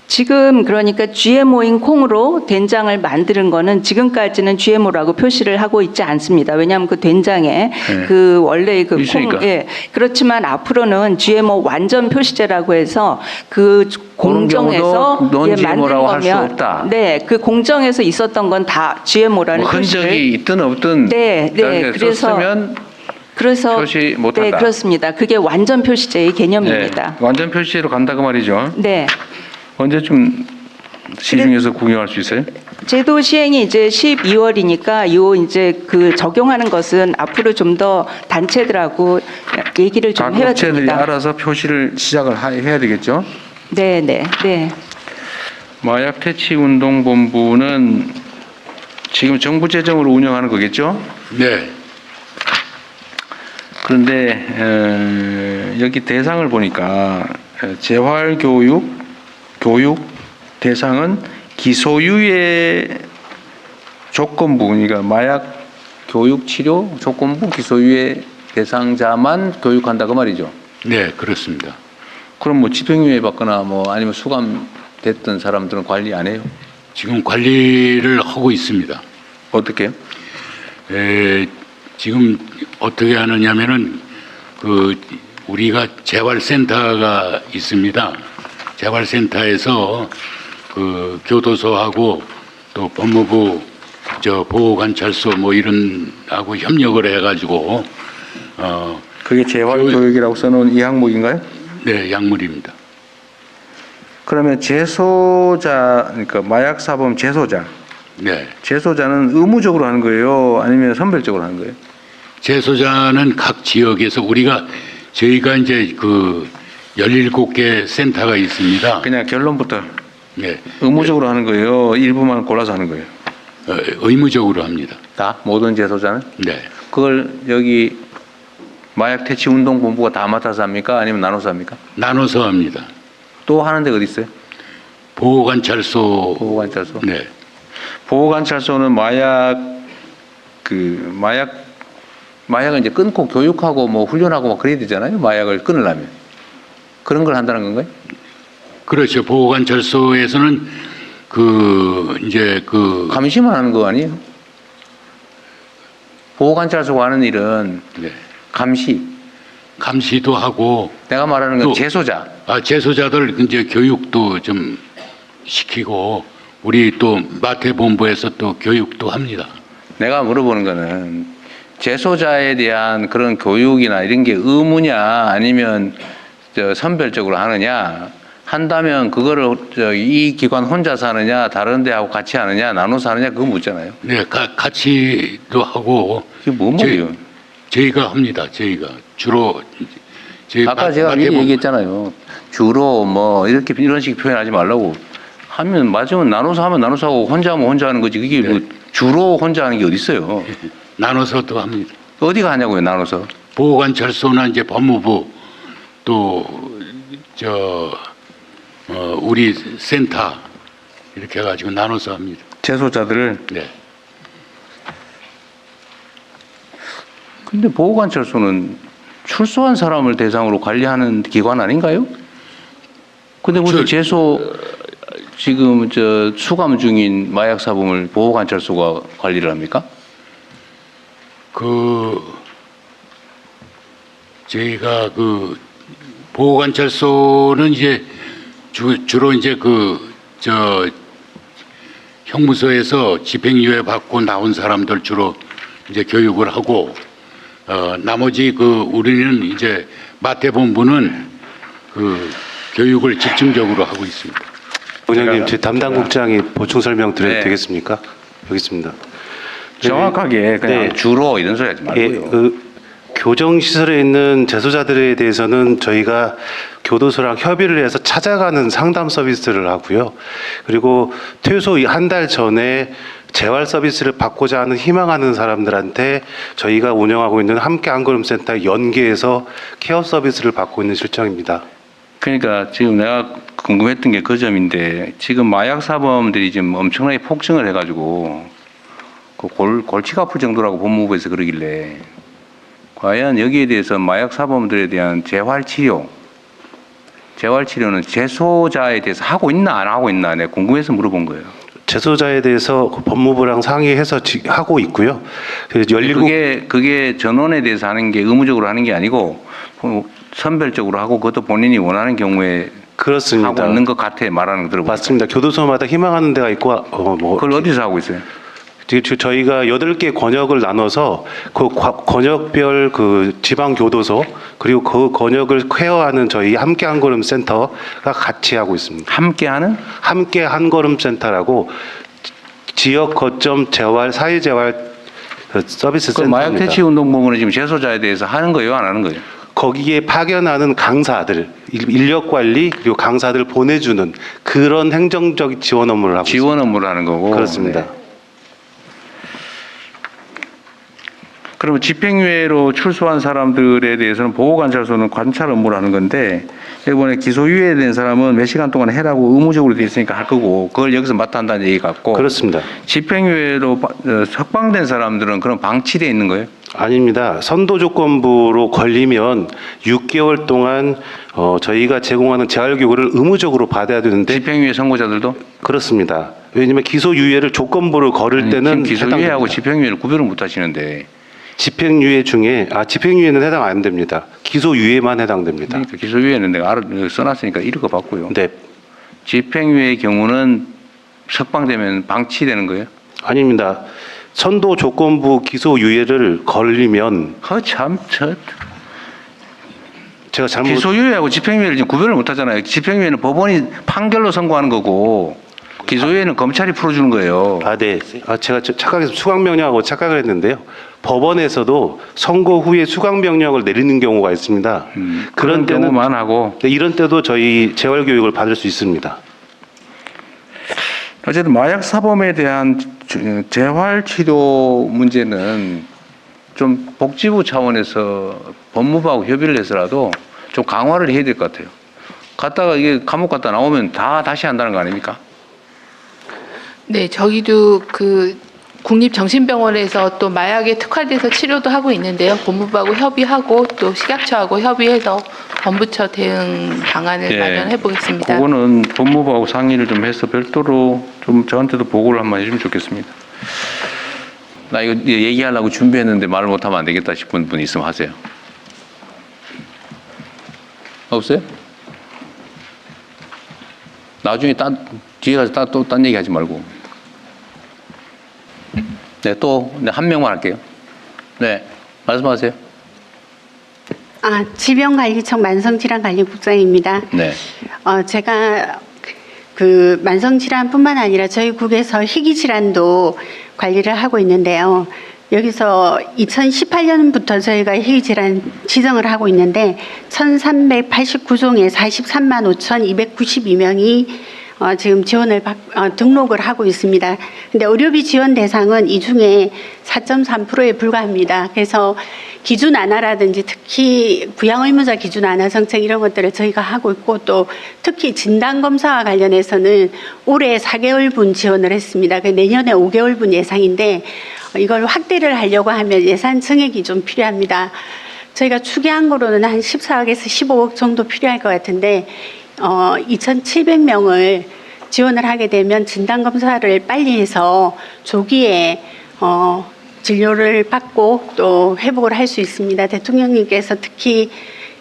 지금 그러니까 GMO인 콩으로 된장을 만드는 거는 지금까지는 GMO라고 표시를 하고 있지 않습니다. 왜냐하면 그 된장에 그 원래 그 있으니까. 콩, 예. 그렇지만 앞으로는 GMO 완전 표시제라고 해서 그 공정에서 경우도 논 만든 GMO라고 할수 거면 없다. 네, 그 공정에서 있었던 건 다 GMO라는 뭐 흔적이 표시를 있든 없든 네, 네. 그래서 표시 못한다. 네, 그렇습니다. 그게 완전 표시제의 개념입니다. 네, 완전 표시로 간다 그 말이죠. 네. 언제쯤 시중에서 구경할 수 있어요? 제도 시행이 이제 12월이니까 요 이제 그 적용하는 것은 앞으로 좀 더 단체들하고 얘기를 좀 각 해야 업체들이 됩니다. 알아서 표시를 시작을 해야 되겠죠. 네, 네, 네. 마약 퇴치 운동 본부는 지금 정부 재정으로 운영하는 거겠죠? 네. 그런데 여기 대상을 보니까 재활 교육 대상은 기소유예 조건부, 그러니까 마약 교육 치료 조건부 기소유예 대상자만 교육한다 그 말이죠. 네, 그렇습니다. 그럼 뭐 집행유예 받거나 뭐 아니면 수감됐던 사람들은 관리 안 해요? 지금 관리를 하고 있습니다. 어떻게요? 지금 어떻게 하느냐면은 우리가 재활센터가 있습니다. 재활센터에서 그 교도소하고 또 법무부 보호관찰소 뭐 이런 하고 협력을 해가지고 그게 재활교육이라고 써놓은 이 항목인가요? 네, 약물입니다. 그러면 재소자, 그러니까 마약사범 재소자. 네, 재소자는 의무적으로 하는 거예요? 아니면 선별적으로 하는 거예요? 재소자는 각 지역에서 저희가 이제 17개 센터가 있습니다. 그냥 결론부터 네, 의무적으로 하는 거예요? 일부만 골라서 하는 거예요? 의무적으로 합니다. 다? 모든 재소자는? 네, 그걸 여기 마약 퇴치 운동 본부가 다 맡아서 합니까? 아니면 나눠서 합니까? 나눠서 합니다. 또 하는 데가 어디 있어요? 보호관찰소. 보호관찰소. 네, 보호관찰소는 마약을 이제 끊고 교육하고 뭐 훈련하고 막 그래야 되잖아요. 마약을 끊으려면. 그런 걸 한다는 건가요? 그렇죠. 보호관찰소에서는 감시만 하는 거 아니에요? 보호관찰소가 하는 일은 네, 감시도 하고 내가 말하는 건 또- 재소자. 재소자들 이제 교육도 좀 시키고 우리 또 마태본부에서 또 교육도 합니다. 내가 물어보는 거는 재소자에 대한 그런 교육이나 이런 게 의무냐 아니면 선별적으로 하느냐 한다면 그거를 이 기관 혼자서 하느냐 다른 데하고 같이 하느냐 나눠서 하느냐 그거 묻잖아요. 네, 같이도 하고 이게 뭔 말이에요? 저희가 합니다. 저희가 주로 아까 제가 미리 얘기했잖아요. 주로 뭐 이런 식 표현하지 말라고 하면 맞으면 나눠서 하면 나눠서 하고 혼자 하면 혼자 하는 거지. 그게 뭐 주로 혼자 하는 게 어디 있어요? 나눠서도 합니다. 어디가 하냐고요, 나눠서? 보호관찰소나 이제 법무부 또 우리 센터 이렇게 해가지고 나눠서 합니다. 재소자들을. 네. 근데 보호관찰소는 출소한 사람을 대상으로 관리하는 기관 아닌가요? 근데 무슨 지금 저 수감 중인 마약 사범을 보호관찰소가 관리를 합니까? 저희가 보호관찰소는 이제 주로 이제 형무소에서 집행유예 받고 나온 사람들 주로 이제 교육을 하고, 나머지 우리는 이제 마태본부는 교육을 집중적으로 하고 있습니다. 원장님, 제 담당 국장이 보충 설명 드려도 네. 되겠습니까? 여기 있습니다. 정확하게 그냥 네. 주로 이런 소리 하지 예, 말고요. 교정 시설에 있는 재소자들에 대해서는 저희가 교도소랑 협의를 해서 찾아가는 상담 서비스를 하고요. 그리고 퇴소 한 달 전에 재활 서비스를 받고자 하는 희망하는 사람들한테 저희가 운영하고 있는 함께 한걸음센터에 연계해서 케어 서비스를 받고 있는 실정입니다. 그러니까 지금 내가 궁금했던 게 그 점인데, 지금 마약 사범들이 지금 엄청나게 폭증을 해가지고 골치가 아플 정도라고 법무부에서 그러길래, 과연 여기에 대해서 마약 사범들에 대한 재활치료는 재소자에 대해서 하고 있나 안 하고 있나 내가 궁금해서 물어본 거예요. 재소자에 대해서 법무부랑 상의해서 하고 있고요. 그게 전원에 대해서 하는 게 의무적으로 하는 게 아니고 선별적으로 하고, 그것도 본인이 원하는 경우에 그렇습니다. 하고 있는 것 같아 말하는 거 들어보니까. 맞습니다. 교도소마다 희망하는 데가 있고 그걸 어디서 하고 있어요? 저희가 8개 권역을 나눠서 그 권역별 지방 교도소 그리고 그 권역을 케어하는 저희 함께 한걸음 센터가 같이 하고 있습니다. 함께 한걸음 센터라고 지역 거점 재활 사회재활 서비스 그 센터입니다. 마약 퇴치 운동본부는 지금 재소자에 대해서 하는 거예요, 안 하는 거예요? 거기에 파견하는 강사들, 인력 관리 그리고 강사들 보내주는 그런 행정적 지원 업무를 하고 있습니다. 지원 업무를 하는 거고. 그렇습니다. 네. 그러면 집행유예로 출소한 사람들에 대해서는 보호관찰소는 관찰 업무를 하는 건데, 이번에 기소유예된 사람은 몇 시간 동안 해라고 의무적으로 돼 있으니까 할 거고, 그걸 여기서 맡아 한다는 얘기 같고. 그렇습니다. 집행유예로 석방된 사람들은 그럼 방치돼 있는 거예요? 아닙니다. 선도조건부로 걸리면 6개월 동안 저희가 제공하는 재활교육을 의무적으로 받아야 되는데, 집행유예 선고자들도? 그렇습니다. 왜냐하면 기소유예를 조건부로 걸을 때는 기소유예하고 해당됩니다. 집행유예를 구별을 못 하시는데. 집행유예 중에 집행유예는 해당 안 됩니다. 기소유예만 해당됩니다. 그러니까 기소유예는 내가 써놨으니까 읽어 봤고요. 네. 집행유예의 경우는 석방되면 방치되는 거예요? 아닙니다. 선도조건부 기소유예를 걸리면 제가 잘못 기소유예하고 집행유예를 지금 구별을 못 하잖아요. 집행유예는 법원이 판결로 선고하는 거고, 기소유예는 검찰이 풀어주는 거예요. 네. 제가 착각해서 수강명령하고 착각을 했는데요. 법원에서도 선고 후에 수강명령을 내리는 경우가 있습니다. 그런 경우만 하고. 네, 이런 때도 저희 재활교육을 받을 수 있습니다. 어쨌든 마약 사범에 대한 재활치료 문제는 좀 복지부 차원에서 법무부하고 협의를 해서라도 좀 강화를 해야 될 것 같아요. 갔다가 이게 감옥 갔다 나오면 다 다시 한다는 거 아닙니까? 네, 저희도 국립정신병원에서 또 마약에 특화돼서 치료도 하고 있는데요. 법무부하고 협의하고 또 식약처하고 협의해서 범부처 대응 방안을 마련해 보겠습니다. 그거는 법무부하고 상의를 좀 해서 별도로 좀 저한테도 보고를 한번 해주면 좋겠습니다. 나 이거 얘기하려고 준비했는데 말을 못하면 안 되겠다 싶은 분 있으면 하세요. 없어요? 나중에 뒤에 가서 또 딴 얘기 하지 말고. 네, 한 명만 할게요. 네, 말씀하세요. 질병관리청 만성질환관리국장입니다. 네. 제가 만성질환뿐만 아니라 저희 국에서 희귀질환도 관리를 하고 있는데요. 여기서 2018년부터 저희가 희귀질환 지정을 하고 있는데 1389종에 43만 5,292명이 지금 지원을 등록을 하고 있습니다. 근데 의료비 지원 대상은 이 중에 4.3%에 불과합니다. 그래서 기준 완화라든지 특히 부양 의무자 기준 완화 정책 이런 것들을 저희가 하고 있고, 또 특히 진단 검사와 관련해서는 올해 4개월분 지원을 했습니다. 내년에 5개월분 예상인데 이걸 확대를 하려고 하면 예산 증액이 좀 필요합니다. 저희가 추계한 거로는 한 14억에서 15억 정도 필요할 것 같은데 2,700명을 지원을 하게 되면 진단 검사를 빨리 해서 조기에 진료를 받고 또 회복을 할 수 있습니다. 대통령님께서 특히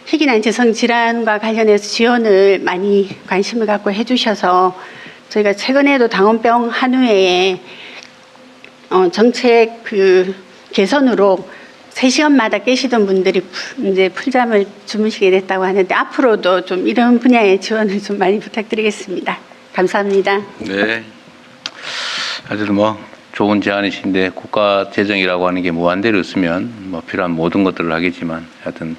희귀난치성 질환과 관련해서 지원을 많이 관심을 갖고 해주셔서 저희가 최근에도 당원병 한우회에 정책 개선으로 3시간마다 깨시던 분들이 이제 풀잠을 주무시게 됐다고 하는데 앞으로도 좀 이런 분야의 지원을 좀 많이 부탁드리겠습니다. 감사합니다. 네. 하여튼 뭐 좋은 제안이신데 국가 재정이라고 하는 게 무한대로 있으면 뭐 필요한 모든 것들을 하겠지만 하여튼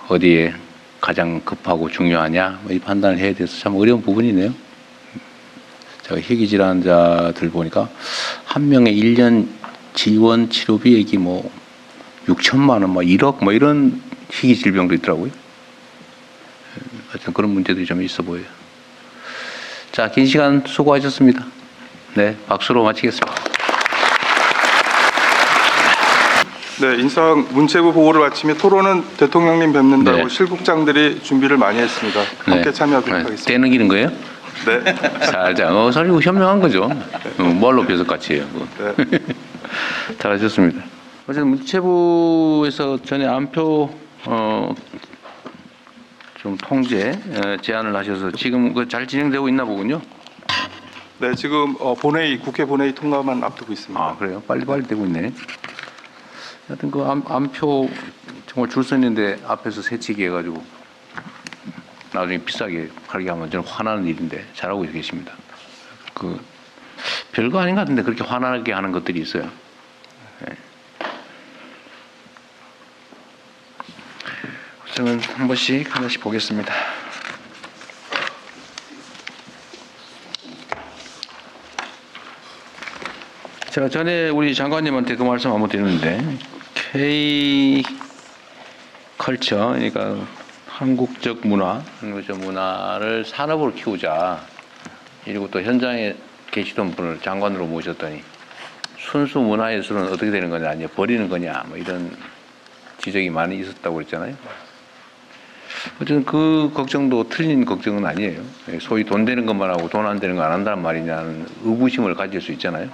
어디에 가장 급하고 중요하냐 뭐 이 판단을 해야 돼서 참 어려운 부분이네요. 제가 희귀 질환자들 보니까 한 명의 1년 지원 치료비액이 뭐 6천만 원, 뭐 1억 뭐 이런 희귀 질병도 있더라고요. 하여튼 그런 문제들이 좀 있어 보여요. 자, 긴 시간 수고하셨습니다. 네, 박수로 마치겠습니다. 네, 인상 문체부 보고를 마치며 토론은 대통령님 뵙는다고 네. 실국장들이 준비를 많이 했습니다. 함께 참여하도록 하겠습니다. 떼는 기는 거예요? 네. 살짝, 사실 현명한 거죠. 뭘로 벼서 같이 해요. 네. 잘하셨습니다. 어쨌든 문체부에서 전에 안표 좀 통제 제안을 하셔서 지금 잘 진행되고 있나 보군요. 네, 지금 국회 본회의 통과만 앞두고 있습니다. 아, 그래요? 빨리빨리 되고 있네. 하여튼 그 안표 정말 줄 서 있는데 앞에서 새치기 해가지고 나중에 비싸게 팔게 하면 저는 화나는 일인데 잘하고 계십니다. 그 별거 아닌 것 같은데 그렇게 화나게 하는 것들이 있어요. 네. 우선은 한 번씩 하나씩 보겠습니다. 제가 전에 우리 장관님한테 그 말씀 한번 드렸는데 K 컬처, 그러니까 한국적 문화, 한국적 문화를 산업으로 키우자. 그리고 또 현장에 계시던 분을 장관으로 모셨더니 순수 문화예술은 어떻게 되는 거냐, 아니야 버리는 거냐, 뭐 이런 지적이 많이 있었다고 그랬잖아요. 어쨌든 그 걱정도 틀린 걱정은 아니에요. 소위 돈 되는 것만 하고 돈 안 되는 거 안 한다는 말이냐는 의구심을 가질 수 있잖아요.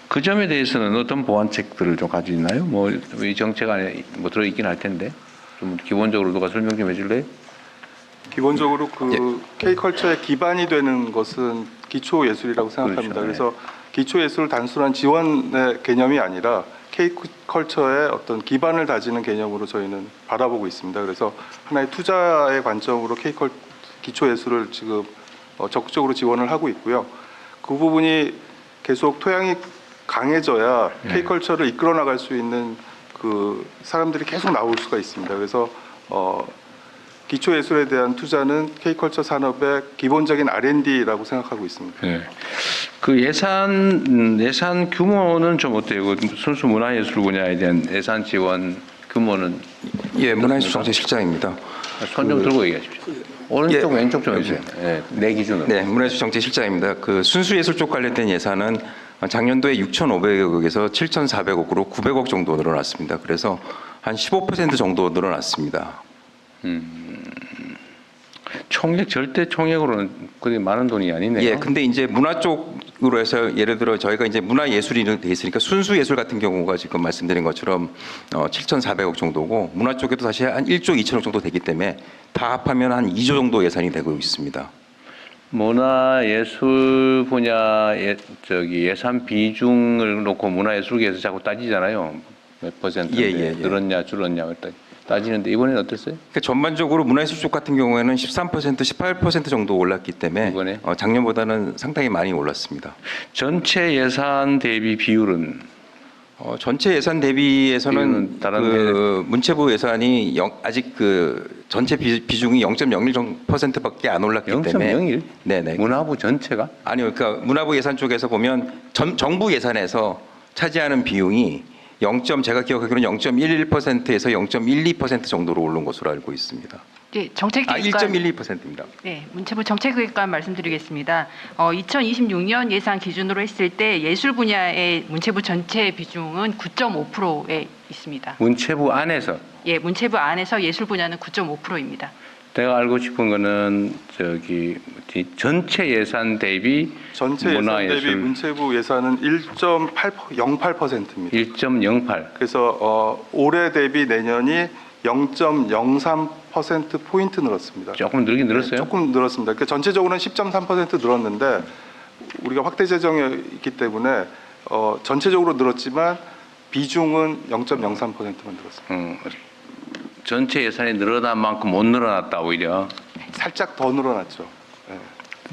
그 점에 대해서는 어떤 보완책들을 좀 가지고 있나요? 뭐 이 정책 안에 뭐 들어 있긴 할 텐데 좀 기본적으로 누가 설명 좀 해줄래요? 기본적으로 K컬처의 기반이 되는 것은 기초예술이라고 생각합니다. 그렇죠. 그래서 기초예술 단순한 지원의 개념이 아니라 K컬처의 어떤 기반을 다지는 개념으로 저희는 바라보고 있습니다. 그래서 하나의 투자의 관점으로 기초예술을 지금 적극적으로 지원을 하고 있고요. 그 부분이 계속 토양이 강해져야 K컬처를 이끌어 나갈 수 있는 그 사람들이 계속 나올 수가 있습니다. 그래서 기초예술에 대한 투자는 K컬처 산업의 기본적인 R&D라고 생각하고 있습니다. 네. 그 예산 규모는 좀 어때요? 그 순수 문화예술 분야에 대한 예산 지원 규모는? 예, 문화예술정책실장입니다. 손 좀 들고 얘기하십시오. 오른쪽 왼쪽 좀 해주세요. 네, 내 기준으로. 네, 문화예술정책실장입니다. 그 순수예술 쪽 관련된 예산은 작년도에 6,500억에서 7,400억으로 900억 정도 늘어났습니다. 그래서 한 15% 정도 늘어났습니다. 총액 절대 총액으로는 그렇게 많은 돈이 아니네요. 예, 근데 이제 문화 쪽으로 해서 예를 들어 저희가 이제 문화예술이 돼 있으니까 순수예술 같은 경우가 지금 말씀드린 것처럼 7,400억 정도고 문화 쪽에도 사실 한 1조 2천억 정도 되기 때문에 다 합하면 한 2조 정도 예산이 되고 있습니다. 문화예술 분야 예산 비중을 놓고 문화예술계에서 자꾸 따지잖아요. 몇 퍼센트인데 늘었냐 줄었냐 따지는데 이번에는 어땠어요? 그러니까 전반적으로 문화예술 쪽 같은 경우에는 13%, 18% 정도 올랐기 때문에 이번에? 작년보다는 상당히 많이 올랐습니다. 전체 예산 대비 비율은? 전체 예산 대비에서는 그 문체부 예산이 아직 그 전체 비중이 0.01%밖에 안 올랐기 때문에 0.01? 네네. 문화부 전체가? 아니요, 그러니까 문화부 예산 쪽에서 보면 정부 예산에서 차지하는 비용이 제가 기억하기로는 0.11%에서 0.12% 정도로 오른 것으로 알고 있습니다. 네, 정책기획관 1.12%입니다. 네, 문체부 정책기획관 말씀드리겠습니다. 2026년 예산 기준으로 했을 때 예술 분야의 문체부 전체 비중은 9.5%에 있습니다. 문체부 안에서? 예, 문체부 안에서 예술 분야는 9.5%입니다. 내가 알고 싶은 거는 저기 전체 예산 대비 전체 예산 대비 문체부 예산은 1.08%입니다. 1.08. 그래서 올해 대비 내년이 0.03% 포인트 늘었습니다. 조금 늘긴 늘었어요? 네, 조금 늘었습니다. 그러니까 전체적으로는 10.3% 늘었는데 우리가 확대 재정이 있기 때문에 전체적으로 늘었지만 비중은 0.03%만 늘었습니다. 전체 예산이 늘어난 만큼 못 늘어났다 오히려. 살짝 더 늘어났죠. 네.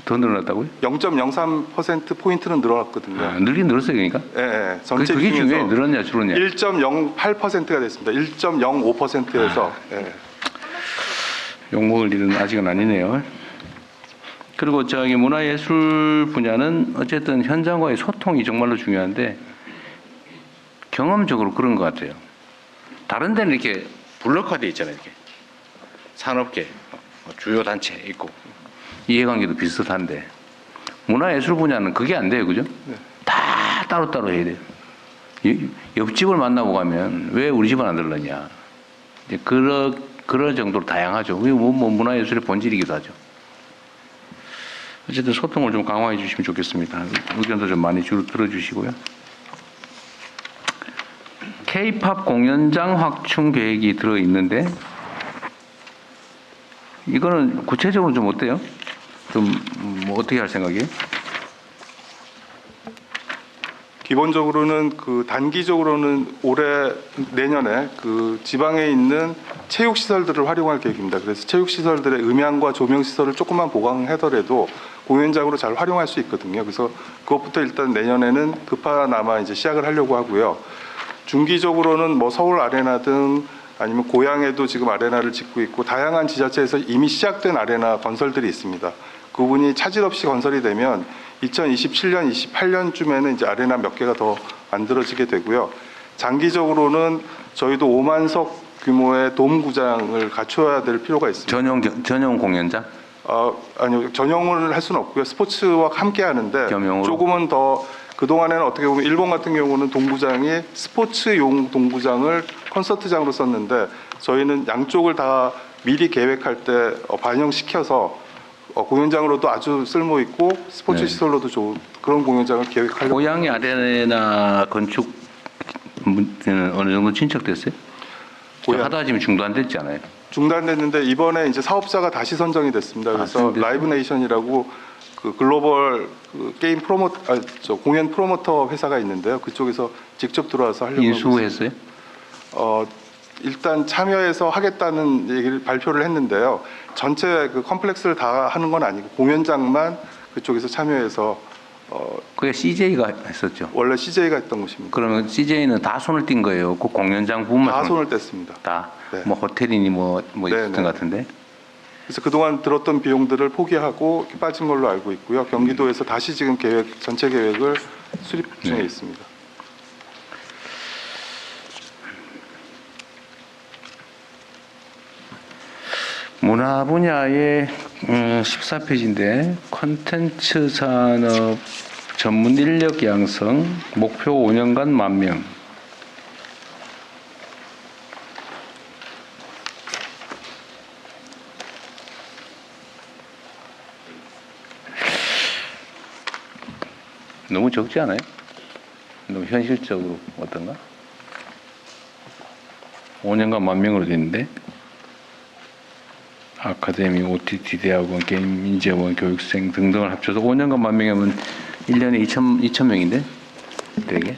더 늘어났다고요? 0.03% 포인트는 늘어났거든요. 늘긴 늘었어요, 그러니까? 네, 전체 그게 비중에서 중요해. 늘었냐 줄었냐? 1.08%가 됐습니다. 1.05%에서. 욕먹을 일은 아직은 아니네요. 그리고 저기 문화예술 분야는 어쨌든 현장과의 소통이 정말로 중요한데 경험적으로 그런 것 같아요. 다른 데는 이렇게 블록화되어 있잖아요. 이렇게 산업계, 주요 단체 있고 이해관계도 비슷한데 문화예술 분야는 그게 안 돼요, 그죠? 네. 다 따로따로 해야 돼요. 옆집을 만나고 가면 왜 우리 집은 안 들렀냐? 이제 그런 정도로 다양하죠. 그게 뭐 문화예술의 본질이기도 하죠. 어쨌든 소통을 좀 강화해 주시면 좋겠습니다. 의견도 좀 많이 들어주시고요. K-팝 공연장 확충 계획이 들어있는데 이거는 구체적으로 좀 어때요? 좀 뭐 어떻게 할 생각이에요? 기본적으로는 단기적으로는 올해 내년에 지방에 있는 체육 시설들을 활용할 계획입니다. 그래서 체육 시설들의 음향과 조명 시설을 조금만 보강하더라도 공연장으로 잘 활용할 수 있거든요. 그래서 그것부터 일단 내년에는 급하나마 이제 시작을 하려고 하고요. 중기적으로는 뭐 서울 아레나 등 아니면 고향에도 지금 아레나를 짓고 있고 다양한 지자체에서 이미 시작된 아레나 건설들이 있습니다. 그 부분이 차질 없이 건설이 되면 2027년, 28년쯤에는 이제 아레나 몇 개가 더 만들어지게 되고요. 장기적으로는 저희도 5만석 규모의 돔구장을 갖춰야 될 필요가 있습니다. 전용 공연장? 아니요, 전용을 할 수는 없고요. 스포츠와 함께 하는데 겸용으로? 조금은 더 그동안에는 어떻게 보면 일본 같은 경우는 동구장이 스포츠용 동구장을 콘서트장으로 썼는데 저희는 양쪽을 다 미리 계획할 때 반영시켜서 공연장으로도 아주 쓸모 있고 스포츠 시설로도 좋은 그런 공연장을 계획하려고. 고양이 아레나 건축 문제는 어느 정도 진척됐어요? 하다 지금 중단됐잖아요. 중단됐는데 이번에 이제 사업자가 다시 선정이 됐습니다. 그래서 라이브 네이션이라고 글로벌 게임 공연 프로모터 회사가 있는데요. 그쪽에서 직접 들어와서 하려고 인수했어요? 일단 참여해서 하겠다는 얘기를 발표를 했는데요. 전체 컴플렉스를 다 하는 건 아니고 공연장만 그쪽에서 참여해서 그게 CJ가 했었죠. 원래 CJ가 했던 곳입니다. 그러면 CJ는 다 손을 띈 거예요. 그 공연장 부분만 다 손을 뗐습니다. 다. 네. 뭐 호텔이니 뭐 있었던 것 같은데. 그래서 그동안 들었던 비용들을 포기하고 빠진 걸로 알고 있고요. 경기도에서 다시 지금 전체 계획을 수립 중에 있습니다. 문화 분야의 14페이지인데 콘텐츠 산업 전문 인력 양성 목표 5년간 10,000명. 너무 적지 않아요? 너무 현실적으로 어떤가? 5년간 10,000명으로 돼 있는데 아카데미, OTT 대학원, 게임 인재원, 교육생 등등을 합쳐서 5년간 10,000명이면 1년에 2,000명인데 되게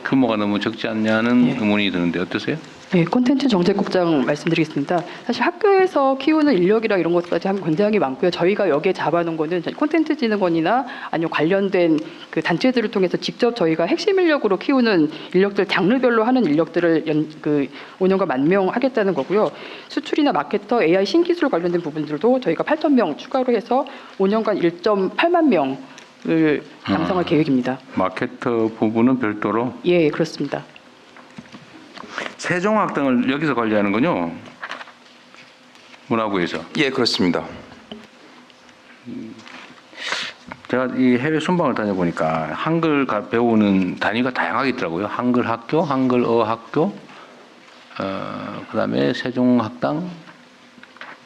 규모가 너무 적지 않냐는 의문이 드는데 어떠세요? 네, 콘텐츠 정책국장 말씀드리겠습니다. 사실 학교에서 키우는 인력이랑 이런 것까지 하면 굉장히 많고요. 저희가 여기에 잡아놓은 거는 콘텐츠진흥원이나 아니면 관련된 그 단체들을 통해서 직접 저희가 핵심 인력으로 키우는 인력들 장르별로 하는 인력들을 5년간 10,000명 하겠다는 거고요. 수출이나 마케터, AI 신기술 관련된 부분들도 저희가 8,000명 추가로 해서 5년간 1.8만 명을 양성할 계획입니다. 마케터 부분은 별도로? 예, 그렇습니다. 세종학당을 여기서 관리하는군요. 문화부에서. 예, 그렇습니다. 제가 이 해외 순방을 다녀보니까 한글 배우는 단위가 다양하게 있더라고요. 한글 학교, 한글어 학교, 그다음에 세종학당,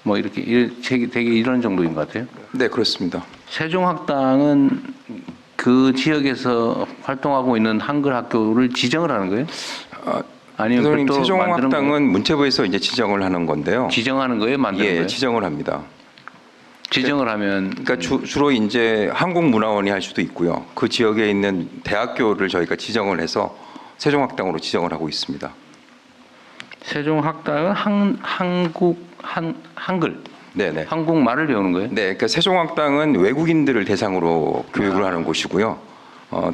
뭐 이렇게 되게 이런 정도인 것 같아요. 네, 그렇습니다. 세종학당은 그 지역에서 활동하고 있는 한글 학교를 지정을 하는 거예요? 아니면 대통령님, 별도 만드는 거예요? 세종학당은 문체부에서 이제 지정을 하는 건데요. 지정하는 거예요, 만드는 예, 거예요? 지정을 합니다. 지정을 하면 그러니까 주로 이제 한국문화원이 할 수도 있고요. 그 지역에 있는 대학교를 저희가 지정을 해서 세종학당으로 지정을 하고 있습니다. 세종학당은 한글, 네네. 한국말을 배우는 거예요? 네, 그러니까 세종학당은 외국인들을 대상으로 교육을 하는 곳이고요.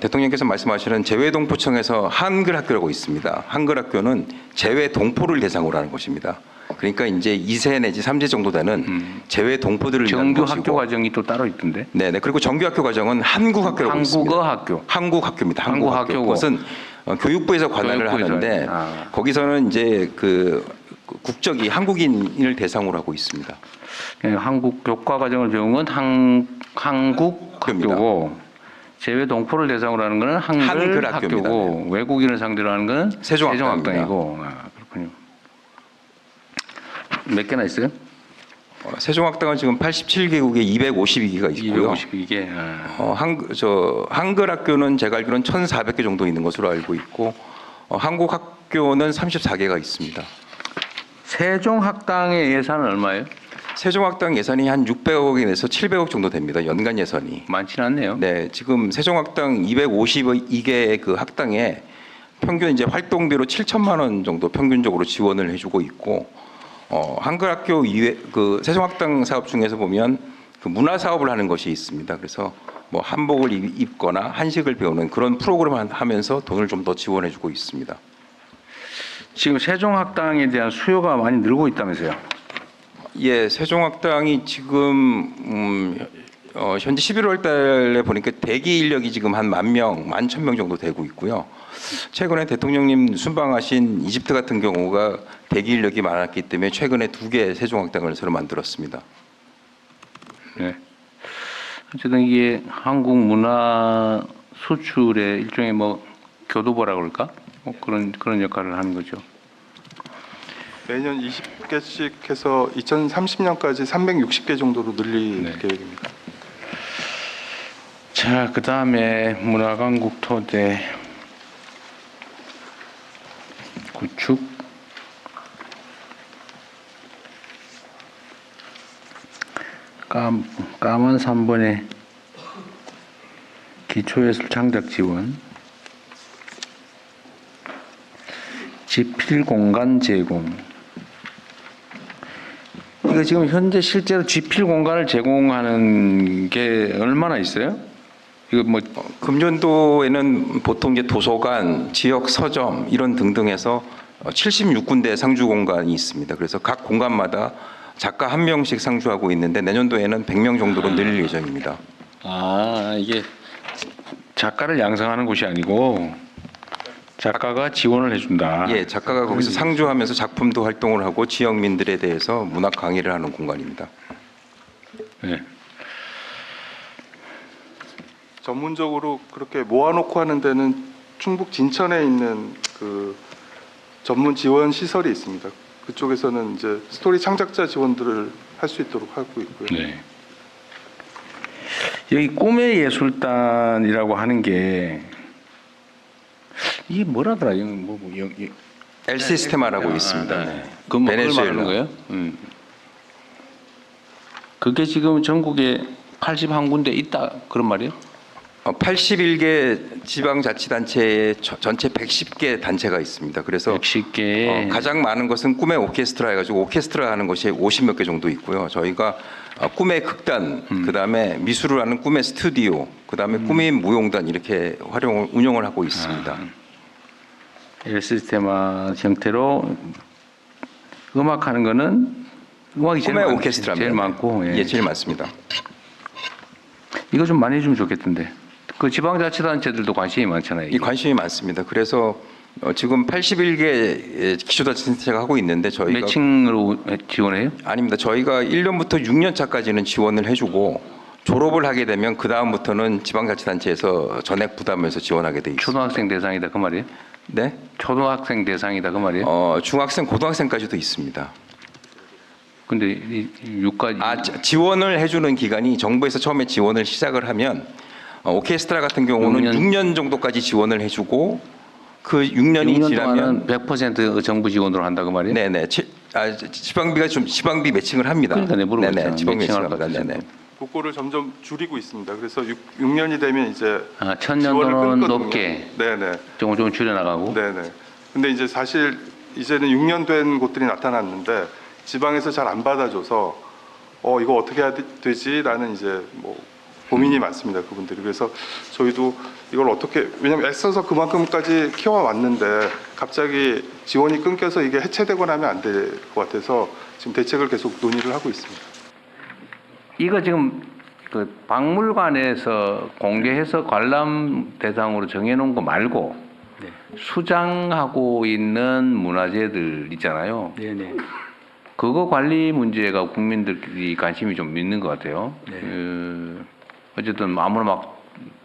대통령께서 말씀하시는 재외동포청에서 한글학교라고 있습니다. 한글학교는 재외동포를 대상으로 하는 곳입니다. 그러니까 이제 2세 내지 3세 정도 되는 재외동포들을 위한 정규 곳이고. 학교 과정이 또 따로 있던데? 네네. 그리고 정규학교 과정은 한국학교라고 있습니다. 한국어학교. 한국학교입니다. 한국학교고. 그것은 교육부에서 관할을 교육부에서 하는데 거기서는 이제 그 국적이 한국인을 대상으로 하고 있습니다. 한국 교과 과정을 배운 건 한국학교고 재외 동포를 대상으로 하는 것은 한글 학교고 외국인을 상대로 하는 것은 세종학당이고. 그렇군요. 몇 개나 있어요? 세종학당은 지금 87개국에 252개가 있고요. 252개. 한글 학교는 제가 알기로는 1,400개 정도 있는 것으로 알고 있고 한국 학교는 34개가 있습니다. 세종학당의 예산은 얼마예요? 세종학당 예산이 한 600억에서 700억 정도 됩니다. 연간 예산이. 많지는 않네요. 네, 지금 세종학당 252개의 그 학당에 평균 이제 활동비로 7천만 원 정도 평균적으로 지원을 해주고 있고, 한글학교 이외 그 세종학당 사업 중에서 보면 그 문화 사업을 하는 것이 있습니다. 그래서 뭐 한복을 입거나 한식을 배우는 그런 프로그램을 하면서 돈을 좀 더 지원해주고 있습니다. 지금 세종학당에 대한 수요가 많이 늘고 있다면서요? 예, 세종학당이 지금 현재 11월 달에 보니까 대기 인력이 지금 한 10,000명, 11,000명 정도 되고 있고요. 최근에 대통령님 순방하신 이집트 같은 경우가 대기 인력이 많았기 때문에 최근에 2개 세종학당을 새로 만들었습니다. 네. 어쨌든 이게 한국 문화 수출의 일종의 뭐 교도보라 그럴까? 뭐 그런 역할을 하는 거죠. 매년 20개씩 해서 2030년까지 360개 정도로 늘릴 계획입니다. 자, 그 다음에 문화강국 토대 구축. 까만 3번의 기초예술 창작 지원. 지필 공간 제공. 이거 지금 현재 실제로 지필 공간을 제공하는 게 얼마나 있어요? 이거 뭐 금년도에는 보통 이제 도서관, 지역 서점 이런 등등해서 76군데 상주 공간이 있습니다. 그래서 각 공간마다 작가 1명씩 상주하고 있는데 내년도에는 100명 정도로 늘릴 예정입니다. 아, 이게 작가를 양성하는 곳이 아니고 작가가 지원을 해준다. 예, 작가가 거기서 상주하면서 작품도 활동을 하고 지역민들에 대해서 문학 강의를 하는 공간입니다. 네. 전문적으로 그렇게 모아놓고 하는 데는 충북 진천에 있는 그 전문 지원 시설이 있습니다. 그쪽에서는 이제 스토리 창작자 지원들을 할 수 있도록 하고 있고요. 네. 여기 꿈의 예술단이라고 하는 게 이게 뭐라더라? 이거 여기 엘 시스테마라고 있습니다. 네. 그건 뭐 베네수엘라. 말하는 거예요? 그게 지금 전국에 81군데 있다 그런 말이에요? 81개 지방자치단체에 전체 110개 단체가 있습니다. 그래서 110개. 가장 많은 것은 꿈의 오케스트라 해가지고 오케스트라 하는 것이 50몇 개 정도 있고요. 저희가 꿈의 극단, 그다음에 미술을 하는 꿈의 스튜디오, 그다음에 꿈의 무용단 이렇게 운영을 하고 있습니다. 시스테마 형태로 음악하는 거는 음악이 제일 꿈의 오케스트라입니다. 제일 많고 예, 제일 많습니다. 이거 좀 많이 해주면 좋겠던데. 그 지방자치단체들도 관심이 많잖아요. 이 관심이 많습니다. 그래서 지금 81개 기초자치단체가 하고 있는데 저희가 매칭으로 지원해요? 아닙니다. 저희가 1년부터 6년 차까지는 지원을 해주고 졸업을 하게 되면 그 다음부터는 지방자치단체에서 전액 부담해서 지원하게 돼 있습니다. 초등학생 대상이다 그 말이에요? 네? 초등학생 대상이다 그 말이에요? 중학생, 고등학생까지도 있습니다. 근데 이 유가 지원을 해주는 기간이 정부에서 처음에 지원을 시작을 하면 오케스트라 같은 경우는 6년 정도까지 지원을 해주고 그 6년이 지나면 100% 정부 지원으로 한다 그 말이에요? 네네. 지방비 매칭을 합니다. 그러니까 내가 물어봤잖아요. 네네. 지방비 매칭할 매칭을 것 합니다. 같아서. 네네. 국고를 점점 줄이고 있습니다. 그래서 6년이 되면 이제 천년도는 높게 네네. 조금 줄여나가고. 네네. 근데 이제 사실 이제는 6년 된 곳들이 나타났는데 지방에서 잘 안 받아줘서 이거 어떻게 해야 되지라는 이제 뭐 고민이 많습니다. 그분들이. 그래서 저희도 이걸 어떻게, 왜냐면 애써서 그만큼까지 키워왔는데 갑자기 지원이 끊겨서 이게 해체되거나 하면 안 될 것 같아서 지금 대책을 계속 논의를 하고 있습니다. 이거 지금 그 박물관에서 공개해서 관람 대상으로 정해놓은 거 말고 수장하고 있는 문화재들 있잖아요. 네네. 그거 관리 문제가 국민들이 관심이 좀 있는 것 같아요. 어쨌든 아무나 막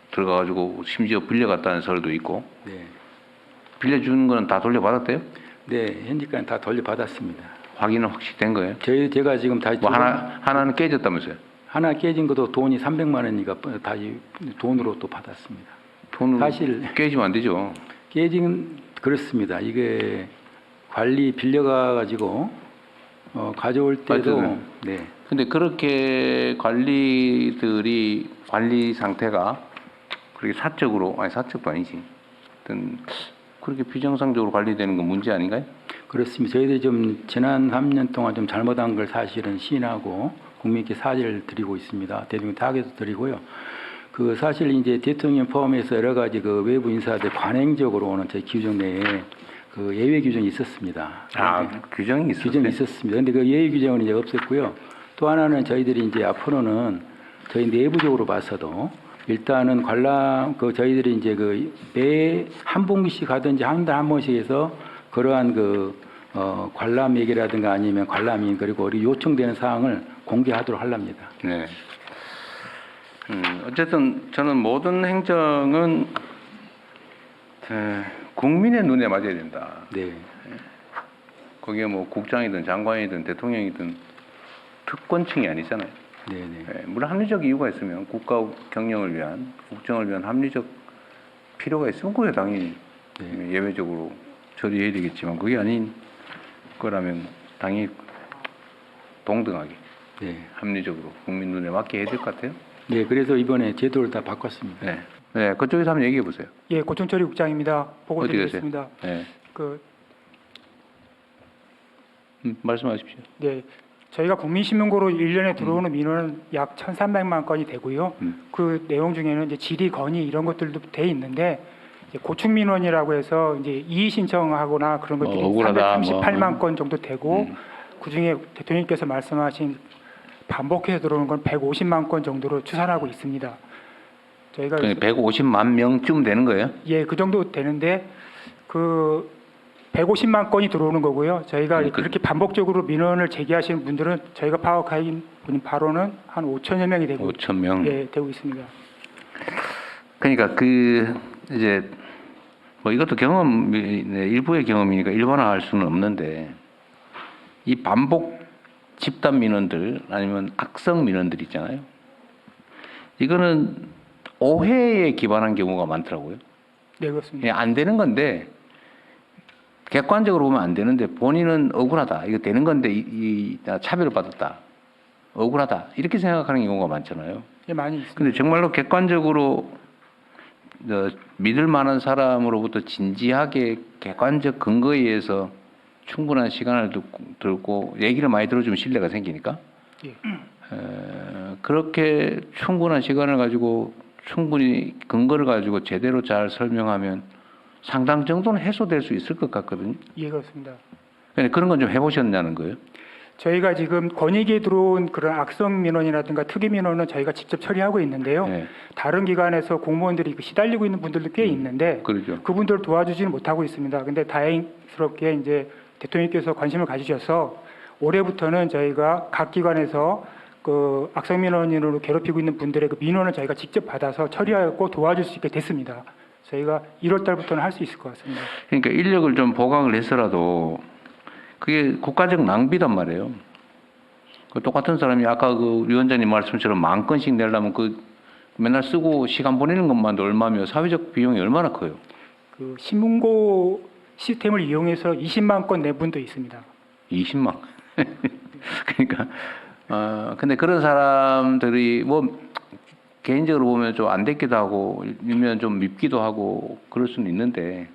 들어가가지고 심지어 빌려갔다는 소리도 있고. 네. 빌려준 거는 다 돌려받았대요? 네, 현재까지 다 돌려받았습니다. 확인은 확실히 된 거예요? 제가 지금 다시 뭐 하나는 깨졌다면서요? 하나 깨진 것도 돈이 300만 원이니까 다시 돈으로 또 받았습니다. 돈으로 사실 깨지면 안 되죠. 깨진 그렇습니다. 이게 관리 빌려가 가지고 가져올 때도 네. 근데 그렇게 관리 상태가 그렇게 사적으로 사적도 아니지. 하여튼 그렇게 비정상적으로 관리되는 건 문제 아닌가요? 그렇습니다. 저희들이 좀 지난 3년 동안 좀 잘못한 걸 사실은 시인하고 국민께 사죄를 드리고 있습니다. 대통령 타겟도 드리고요. 그 사실 이제 대통령 포함해서 여러 가지 그 외부 인사들 관행적으로 오는 저희 규정 내에 그 예외 규정이 있었습니다. 규정이 있었어요? 규정이 있었습니다. 근데 그 예외 규정은 이제 없었고요. 또 하나는 저희들이 이제 앞으로는 저희 내부적으로 봐서도 일단은 관람 저희들이 이제 그 매 한 분기씩 하든지 한 달 한 번씩 해서 그러한 관람 얘기라든가 아니면 관람인 그리고 우리 요청되는 사항을 공개하도록 하랍니다. 네. 어쨌든 저는 모든 행정은 국민의 눈에 맞아야 된다. 네. 거기에 뭐 국장이든 장관이든 대통령이든 특권층이 아니잖아요. 네네. 물론 합리적 이유가 있으면 국가 경영을 위한 국정을 위한 합리적 필요가 있으면 그게 당연히 예외적으로 처리해야 되겠지만 그게 아닌 거라면 당연히 동등하게 합리적으로 국민 눈에 맞게 해야 될 것 같아요. 네, 그래서 이번에 제도를 다 바꿨습니다. 네, 그쪽에서 한번 얘기해 보세요. 예, 고충처리 국장입니다. 보고 어디 드리겠습니다. 계세요? 네. 말씀하십시오. 네, 저희가 국민신문고로 1년에 들어오는 민원은 약 1,300만 건이 되고요. 그 내용 중에는 이제 질의 건의 이런 것들도 돼 있는데 이제 고충 민원이라고 해서 이제 이의 신청하거나 그런 것들이 억울하다, 338만 건 정도 되고 그 중에 대통령께서 말씀하신 반복해서 들어오는 건 150만 건 정도로 추산하고 있습니다. 저희가 150만 명쯤 되는 거예요? 예, 그 정도 되는데 그 150만 건이 들어오는 거고요. 저희가 그렇게 반복적으로 민원을 제기하시는 분들은 저희가 파악한 분 바로는 한 5천여 명이 되고 5천 명. 예, 되고 있습니다. 그러니까 이제 뭐 이것도 일부의 경험이니까 일반화할 수는 없는데 이 반복 집단 민원들 아니면 악성 민원들 있잖아요. 이거는 오해에 기반한 경우가 많더라고요. 네, 그렇습니다. 안 되는 건데 객관적으로 보면 안 되는데 본인은 억울하다. 이거 되는 건데 차별을 받았다. 억울하다. 이렇게 생각하는 경우가 많잖아요. 예, 많이 있습니다. 근데 정말로 객관적으로 믿을 만한 사람으로부터 진지하게 객관적 근거에 의해서 충분한 시간을 들고 얘기를 많이 들어주면 신뢰가 생기니까 그렇게 충분한 시간을 가지고 충분히 근거를 가지고 제대로 잘 설명하면 상당 정도는 해소될 수 있을 것 같거든요. 예, 그렇습니다. 그런 건 좀 해보셨냐는 거예요? 저희가 지금 권익에 들어온 그런 악성 민원이라든가 특이 민원은 저희가 직접 처리하고 있는데요. 다른 기관에서 공무원들이 시달리고 있는 분들도 꽤 있는데 그렇죠. 그분들을 도와주지는 못하고 있습니다. 근데 다행스럽게 이제 대통령께서 관심을 가지셔서 올해부터는 저희가 각 기관에서 그 악성 민원인으로 괴롭히고 있는 분들의 그 민원을 저희가 직접 받아서 처리하고 도와줄 수 있게 됐습니다. 저희가 1월 달부터는 할 수 있을 것 같습니다. 그러니까 인력을 좀 보강을 해서라도 그게 국가적 낭비단 말이에요. 그 똑같은 사람이 아까 그 위원장님 말씀처럼 10,000건씩 내려면 그 맨날 쓰고 시간 보내는 것만도 얼마며 사회적 비용이 얼마나 커요? 그 신문고 시스템을 이용해서 20만 건 낸 분도 있습니다. 20만. 그러니까 근데 그런 사람들이 뭐 개인적으로 보면 좀 안 됐기도 하고 일면 좀 밉기도 하고 그럴 수는 있는데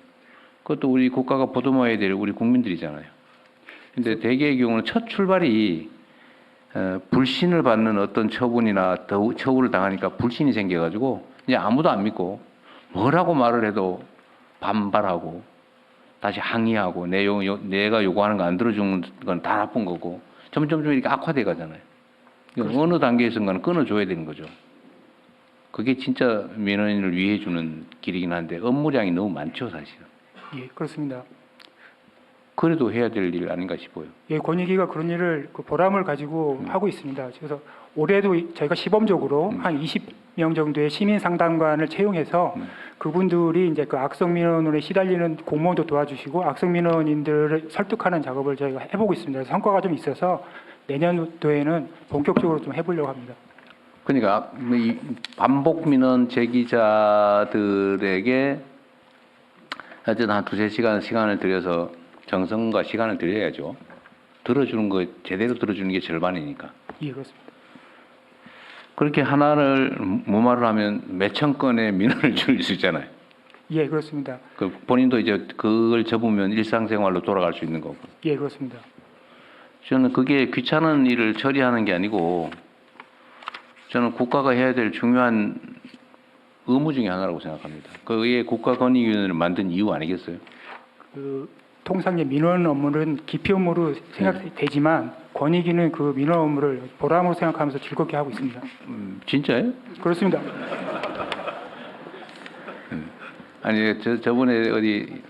그것도 우리 국가가 보듬어야 될 우리 국민들이잖아요. 근데 대개의 경우는 첫 출발이 불신을 받는 어떤 처분이나 처우를 당하니까 불신이 생겨가지고 이제 아무도 안 믿고 뭐라고 말을 해도 반발하고 다시 항의하고 내가 요구하는 거 안 들어주는 건 다 나쁜 거고 점점 이렇게 악화돼 가잖아요. 어느 단계에선가는 끊어줘야 되는 거죠. 그게 진짜 민원인을 위해 주는 길이긴 한데 업무량이 너무 많죠, 사실은. 예, 그렇습니다. 그래도 해야 될 일 아닌가 싶어요. 예, 권익위가 그런 일을 그 보람을 가지고 하고 있습니다. 그래서 올해도 저희가 시범적으로 한 20명 정도의 시민 상담관을 채용해서 그분들이 이제 그 악성 민원에 시달리는 공무원도 도와주시고 악성 민원인들을 설득하는 작업을 저희가 해보고 있습니다. 그래서 성과가 좀 있어서 내년도에는 본격적으로 좀 해보려고 합니다. 그러니까 이 반복 민원 제기자들에게 어쨌든 한 2-3시간 시간을 들여서 정성과 시간을 들여야죠. 들어주는 거 제대로 들어주는 게 절반이니까. 예, 그렇습니다. 그렇게 하나를 무마를 하면 몇천 건의 민원을 줄일 수 있잖아요. 예, 그렇습니다. 그 본인도 이제 그걸 접으면 일상생활로 돌아갈 수 있는 거고. 예, 그렇습니다. 저는 그게 귀찮은 일을 처리하는 게 아니고 저는 국가가 해야 될 중요한 의무 중에 하나라고 생각합니다. 그게 국가권익위원회를 만든 이유 아니겠어요? 그 통상의 민원 업무는 기피 업무로 생각되지만 권익위는 그 민원 업무를 보람으로 생각하면서 즐겁게 하고 있습니다. 진짜요? 그렇습니다. 아니 저번에 어디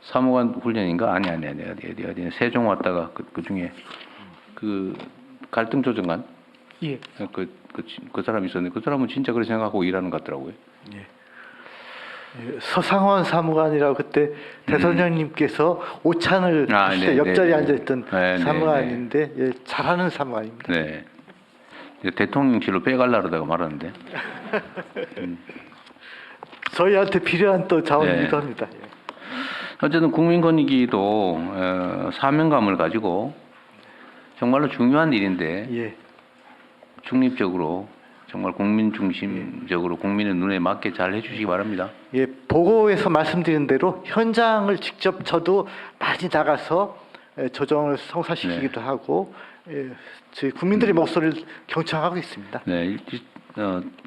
사무관 훈련인가? 아니 어디 세종 왔다가 그 중에 그 갈등 조정관 예. 그 사람이 있었는데 그 사람은 진짜 그렇게 생각하고 일하는 것 같더라고요. 예. 서상원 사무관이라고 그때 대선장님께서 오찬을 네, 옆자리에 앉아있던 네, 사무관인데 예, 잘하는 사무관입니다. 네. 대통령실로 빼갈라 그러다가 말았는데. 저희한테 필요한 또 자원이기도 네. 합니다. 예. 어쨌든 국민권익위도 사명감을 가지고 정말로 중요한 일인데 예. 중립적으로 정말 국민 중심적으로 국민의 눈에 맞게 잘 해주시기 바랍니다. 예, 보고에서 말씀드린 대로 현장을 직접 저도 많이 나가서 조정을 성사시키기도 하고 저희 국민들의 목소리를 경청하고 있습니다. 네,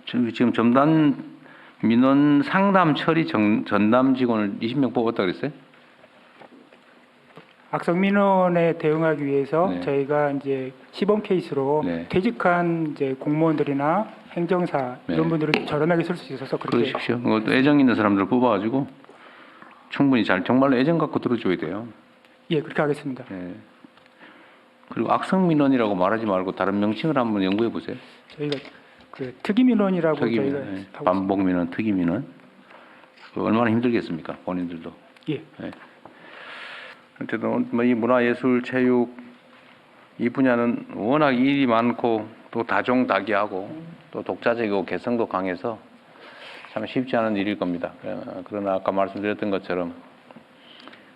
지금 전담 민원 상담 처리 전담 직원을 20명 뽑았다 그랬어요? 악성 민원에 대응하기 위해서 네. 저희가 이제 시범 케이스로 네. 퇴직한 이제 공무원들이나 행정사 이런 네. 분들을 저렴하게 쓸 수 있어서 그렇게 그러십시오. 그것도 애정 있는 사람들 뽑아가지고 충분히 정말로 애정 갖고 들어줘야 돼요. 예, 그렇게 하겠습니다. 네. 그리고 악성 민원이라고 말하지 말고 다른 명칭을 한번 연구해 보세요. 저희가 그 특이 민원이라고 특이 저희가 민원, 네. 하고 반복 민원, 특이 민원. 얼마나 힘들겠습니까, 본인들도. 예. 네. 어쨌든 이 문화예술, 체육 이 분야는 워낙 일이 많고 또 다종다기하고 또 독자적이고 개성도 강해서 참 쉽지 않은 일일 겁니다. 그러나 아까 말씀드렸던 것처럼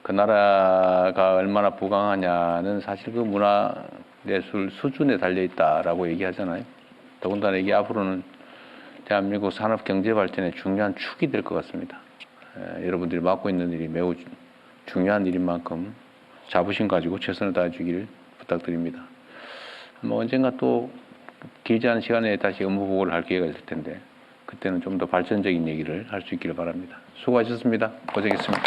그 나라가 얼마나 부강하냐는 사실 그 문화예술 수준에 달려있다라고 얘기하잖아요. 더군다나 이게 앞으로는 대한민국 산업 경제 발전의 중요한 축이 될 것 같습니다. 여러분들이 맡고 있는 일이 매우 중요한 일인 만큼 자부심 가지고 최선을 다해주기를 부탁드립니다. 뭐 언젠가 또 길지 않은 시간에 다시 업무 보고를 할 기회가 있을 텐데 그때는 좀 더 발전적인 얘기를 할 수 있기를 바랍니다. 수고하셨습니다. 고생했습니다.